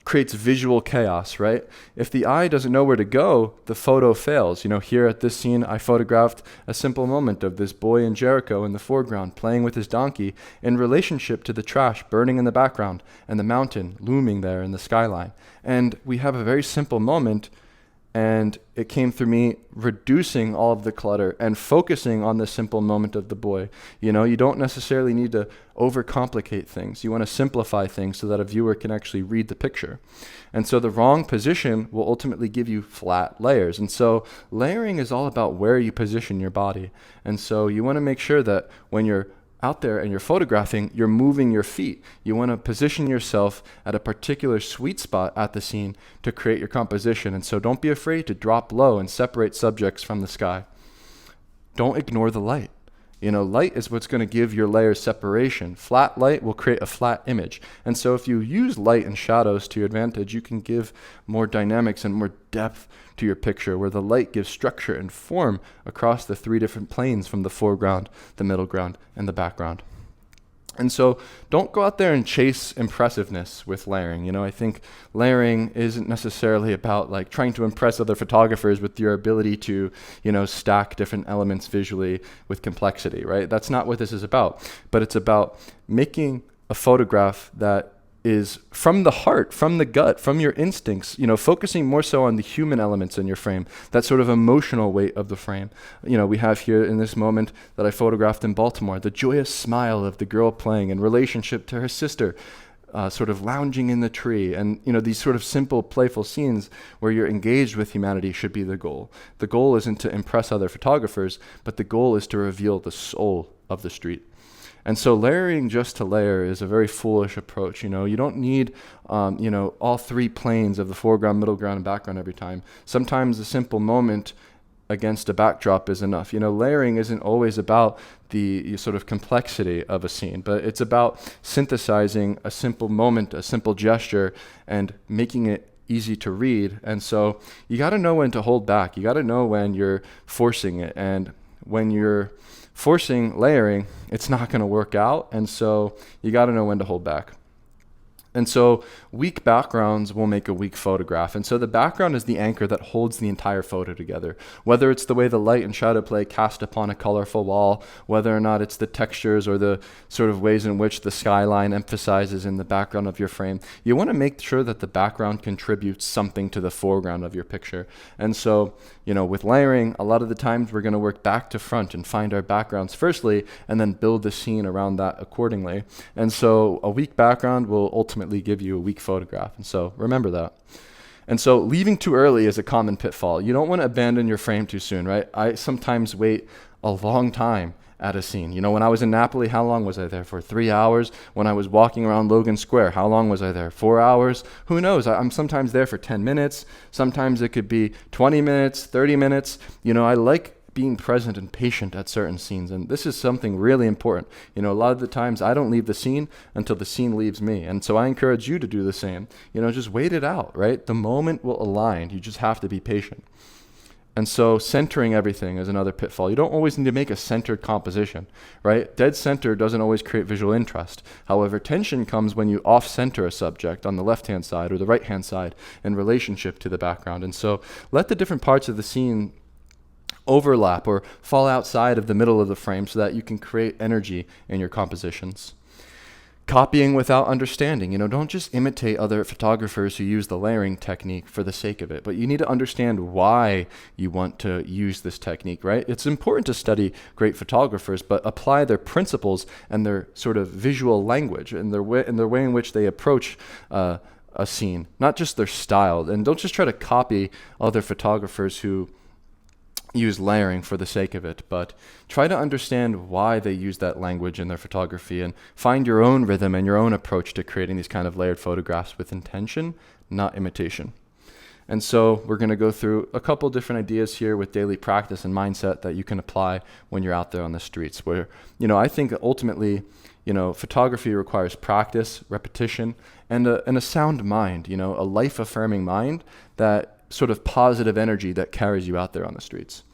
creates visual chaos, right? If the eye doesn't know where to go, the photo fails. Here at this scene, I photographed a simple moment of this boy in Jericho in the foreground playing with his donkey in relationship to the trash burning in the background and the mountain looming there in the skyline. And we have a very simple moment, And it came through me reducing all of the clutter and focusing on the simple moment of the boy. You know, you don't necessarily need to overcomplicate things. You want to simplify things so that a viewer can actually read the picture. And so the wrong position will ultimately give you flat layers. And so layering is all about where you position your body. And so you want to make sure that when you're out there and you're photographing, you're moving your feet. You want to position yourself at a particular sweet spot at the scene to create your composition. And so don't be afraid to drop low and separate subjects from the sky. Don't ignore the light. You know, light is what's going to give your layers separation. Flat light will create a flat image. And so if you use light and shadows to your advantage, you can give more dynamics and more depth to your picture, where the light gives structure and form across the 3 different planes from the foreground, the middle ground, and the background. And so don't go out there and chase impressiveness with layering. You know, I think layering isn't necessarily about like trying to impress other photographers with your ability to, you know, stack different elements visually with complexity, right? That's not what this is about. But it's about making a photograph that is from the heart, from the gut, from your instincts, you know, focusing more so on the human elements in your frame, that sort of emotional weight of the frame. You know, we have here in this moment that I photographed in Baltimore, the joyous smile of the girl playing in relationship to her sister, sort of lounging in the tree. And, you know, these sort of simple, playful scenes where you're engaged with humanity should be the goal. The goal isn't to impress other photographers, but the goal is to reveal the soul of the street. And so layering just to layer is a very foolish approach. You know, you don't need, you know, all 3 planes of the foreground, middle ground, and background every time. Sometimes a simple moment against a backdrop is enough. You know, layering isn't always about the sort of complexity of a scene, but it's about synthesizing a simple moment, a simple gesture, and making it easy to read. And so you got to know when to hold back. You got to know when you're forcing it. And when you're forcing layering, it's not going to work out. And so you got to know when to hold back. And so weak backgrounds will make a weak photograph. And so the background is the anchor that holds the entire photo together. Whether it's the way the light and shadow play cast upon a colorful wall, whether or not it's the textures or the sort of ways in which the skyline emphasizes in the background of your frame, you want to make sure that the background contributes something to the foreground of your picture. And so, you know, with layering, a lot of the times we're going to work back to front and find our backgrounds firstly, and then build the scene around that accordingly. And so a weak background will ultimately give you a weak photograph. And so remember that. And so leaving too early is a common pitfall. You don't want to abandon your frame too soon, right? I sometimes wait a long time at a scene. You know, when I was in Napoli, how long was I there for? 3 hours. When I was walking around Logan Square, how long was I there? 4 hours? Who knows? I'm sometimes there for 10 minutes. Sometimes it could be 20 minutes, 30 minutes. You know, I like being present and patient at certain scenes. And this is something really important. You know, a lot of the times I don't leave the scene until the scene leaves me. And so I encourage you to do the same. You know, just wait it out, right? The moment will align. You just have to be patient. And so centering everything is another pitfall. You don't always need to make a centered composition, right? Dead center doesn't always create visual interest. However, tension comes when you off-center a subject on the left-hand side or the right-hand side in relationship to the background. And so let the different parts of the scene overlap or fall outside of the middle of the frame so that you can create energy in your compositions. Copying without understanding. You know, don't just imitate other photographers who use the layering technique for the sake of it, but you need to understand why you want to use this technique, right? It's important to study great photographers, but apply their principles and their sort of visual language and their way in which they approach a scene, not just their style. And don't just try to copy other photographers who use layering for the sake of it, but try to understand why they use that language in their photography and find your own rhythm and your own approach to creating these kind of layered photographs with intention, not imitation. And so we're going to go through a couple different ideas here with daily practice and mindset that you can apply when you're out there on the streets, where, you know, I think ultimately, you know, photography requires practice, repetition, and a sound mind, you know, a life-affirming mind, that sort of positive energy that carries you out there on the streets.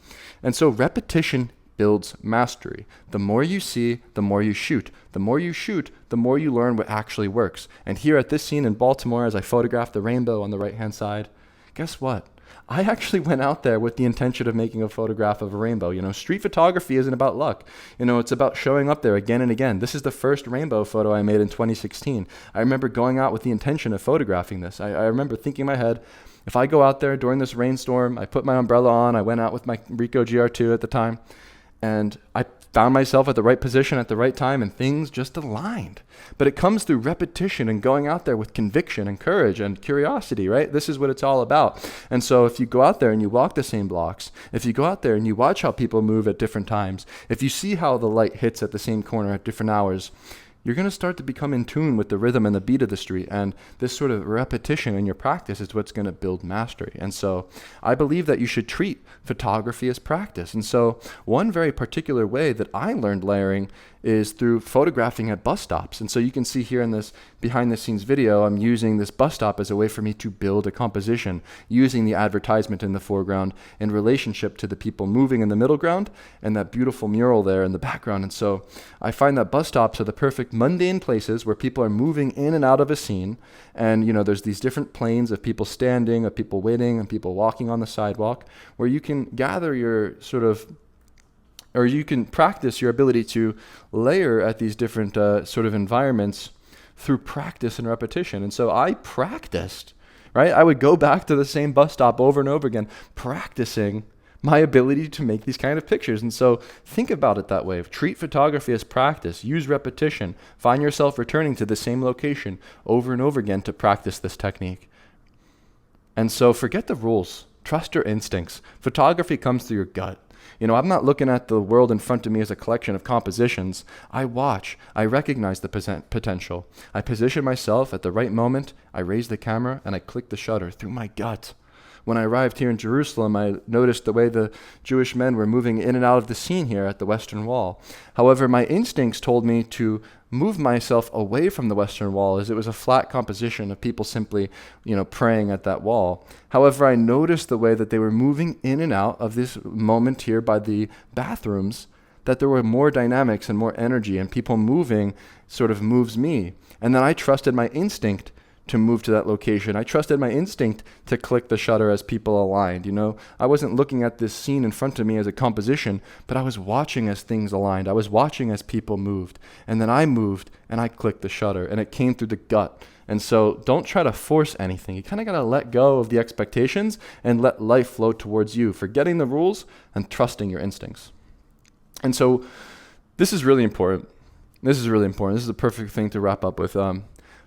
And so repetition builds mastery. The more you see, the more you shoot. The more you shoot, the more you learn what actually works. And here at this scene in Baltimore, as I photographed the rainbow on the right-hand side, guess what? I actually went out there with the intention of making a photograph of a rainbow. You know, street photography isn't about luck. You know, it's about showing up there again and again. This is the first rainbow photo I made in 2016. I remember going out with the intention of photographing this. I remember thinking in my head, If I go out there during this rainstorm, I put my umbrella on, I went out with my Ricoh GR2 at the time, and I found myself at the right position at the right time, and things just aligned. But it comes through repetition and going out there with conviction and courage and curiosity, right? This is what it's all about. And so if you go out there and you walk the same blocks, if you go out there and you watch how people move at different times, if you see how the light hits at the same corner at different hours, you're going to start to become in tune with the rhythm and the beat of the street. And this sort of repetition in your practice is what's going to build mastery. And so I believe that you should treat photography as practice. And so one very particular way that I learned layering is through photographing at bus stops. And so you can see here in this behind the scenes video, I'm using this bus stop as a way for me to build a composition using the advertisement in the foreground in relationship to the people moving in the middle ground and that beautiful mural there in the background. And so I find that bus stops are the perfect mundane places where people are moving in and out of a scene. And, there's these different planes of people standing, of people waiting, and people walking on the sidewalk where you can gather your or you can practice your ability to layer at these different sort of environments through practice and repetition. And so I practiced, right? I would go back to the same bus stop over and over again, practicing my ability to make these kind of pictures. And so think about it that way. Treat photography as practice. Use repetition. Find yourself returning to the same location over and over again to practice this technique. And so forget the rules. Trust your instincts. Photography comes through your gut. I'm not looking at the world in front of me as a collection of compositions. I watch. I recognize the potential. I position myself at the right moment. I raise the camera and I click the shutter through my gut. When I arrived here in Jerusalem, I noticed the way the Jewish men were moving in and out of the scene here at the Western Wall. However, my instincts told me to move myself away from the Western Wall as it was a flat composition of people simply, praying at that wall. However, I noticed the way that they were moving in and out of this moment here by the bathrooms, that there were more dynamics and more energy, and people moving sort of moves me. And then I trusted my instinct to move to that location. I trusted my instinct to click the shutter as people aligned. I wasn't looking at this scene in front of me as a composition, but I was watching as things aligned. I was watching as people moved. And then I moved and I clicked the shutter and it came through the gut. And so don't try to force anything. You kind of got to let go of the expectations and let life flow towards you, forgetting the rules and trusting your instincts. And so this is really important. This is a perfect thing to wrap up with.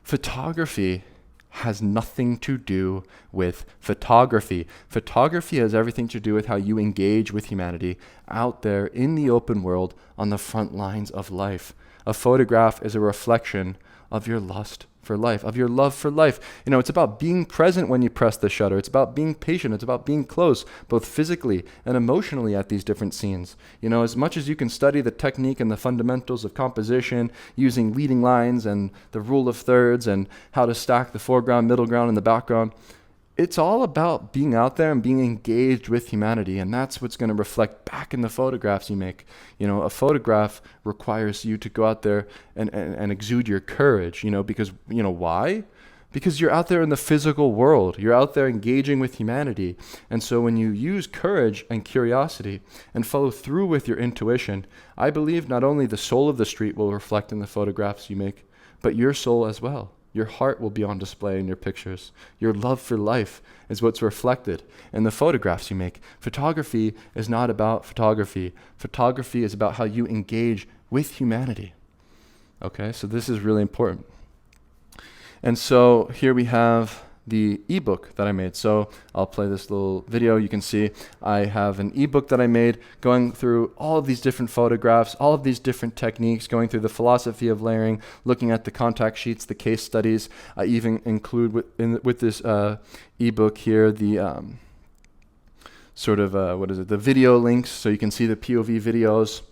Photography has nothing to do with photography. Photography has everything to do with how you engage with humanity out there in the open world on the front lines of life. A photograph is a reflection of your lust for life, of your love for life. It's about being present when you press the shutter. It's about being patient. It's about being close, both physically and emotionally at these different scenes. As much as you can study the technique and the fundamentals of composition using leading lines and the rule of thirds and how to stack the foreground, middle ground, and the background, it's all about being out there and being engaged with humanity, and that's what's going to reflect back in the photographs you make. A photograph requires you to go out there and exude your courage, because, why? Because you're out there in the physical world. You're out there engaging with humanity. And so when you use courage and curiosity and follow through with your intuition, I believe not only the soul of the street will reflect in the photographs you make, but your soul as well. Your heart will be on display in your pictures. Your love for life is what's reflected in the photographs you make. Photography is not about photography. Photography is about how you engage with humanity. Okay, so this is really important. And so here we have the ebook that I made. So I'll play this little video. You can see I have an ebook that I made going through all of these different photographs, all of these different techniques, going through the philosophy of layering, looking at the contact sheets, the case studies. I even include with this ebook here the the video links, so you can see the POV videos.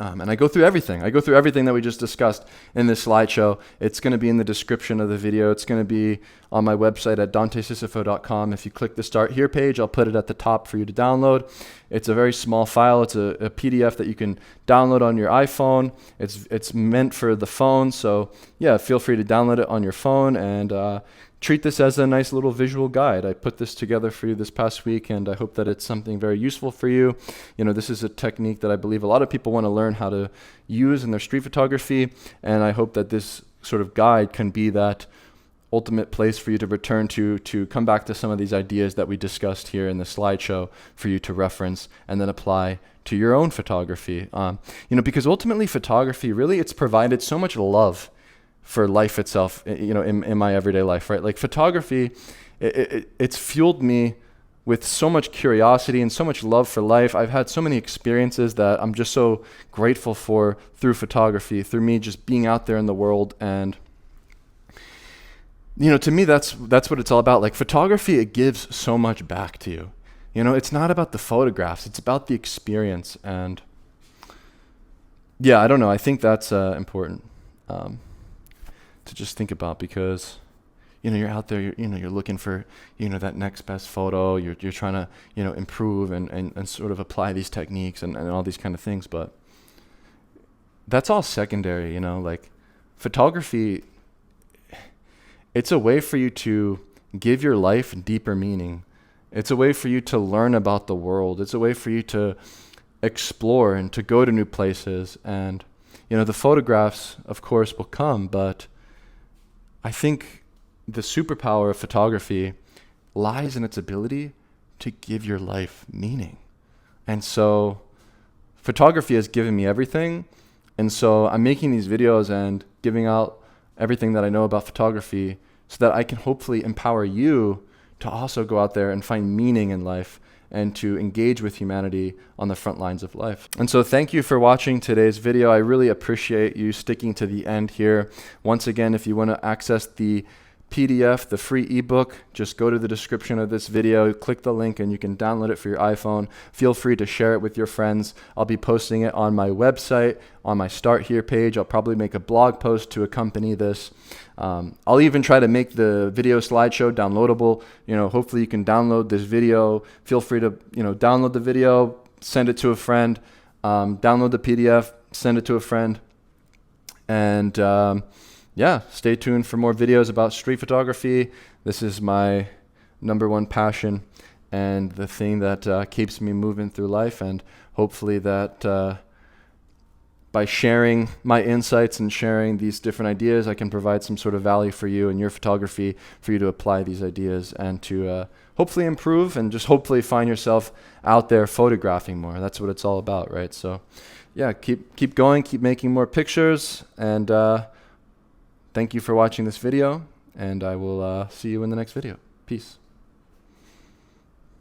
And I go through everything. I go through everything that we just discussed in this slideshow. It's going to be in the description of the video. It's going to be on my website at dantesisofo.com. If you click the Start Here page, I'll put it at the top for you to download. It's a very small file. It's a PDF that you can download on your iPhone. It's meant for the phone. So yeah, feel free to download it on your phone and treat this as a nice little visual guide. I put this together for you this past week, and I hope that it's something very useful for you. This is a technique that I believe a lot of people want to learn how to use in their street photography, and I hope that this sort of guide can be that ultimate place for you to return to come back to some of these ideas that we discussed here in the slideshow for you to reference and then apply to your own photography. Because ultimately photography, really, it's provided so much love for life itself, in my everyday life, right? Like photography, it's fueled me with so much curiosity and so much love for life. I've had so many experiences that I'm just so grateful for through photography, through me just being out there in the world. And to me, that's what it's all about. Like photography, it gives so much back to you. It's not about the photographs, it's about the experience. And yeah, I don't know. I think that's important to just think about, because you're out there, you're looking for, that next best photo. You're trying to, improve and sort of apply these techniques and all these kind of things. But that's all secondary, like photography, it's a way for you to give your life deeper meaning. It's a way for you to learn about the world. It's a way for you to explore and to go to new places. And, the photographs, of course, will come, but I think the superpower of photography lies in its ability to give your life meaning. And so photography has given me everything. And so I'm making these videos and giving out everything that I know about photography so that I can hopefully empower you to also go out there and find meaning in life and to engage with humanity on the front lines of life. And so thank you for watching today's video. I really appreciate you sticking to the end here. Once again, if you want to access the PDF, the free ebook, just go to the description of this video, click the link, and you can download it for your iPhone. Feel free to share it with your friends. I'll be posting it on my website, on my Start Here page. I'll probably make a blog post to accompany this. I'll even try to make the video slideshow downloadable. Hopefully you can download this video. Feel free to, download the video, send it to a friend, download the PDF, send it to a friend, and yeah, stay tuned for more videos about street photography. This is my #1 passion and the thing that keeps me moving through life. And hopefully that by sharing my insights and sharing these different ideas, I can provide some sort of value for you in your photography, for you to apply these ideas and to hopefully improve and just hopefully find yourself out there photographing more. That's what it's all about, right? So yeah, keep going, keep making more pictures, and thank you for watching this video, and I will see you in the next video. Peace.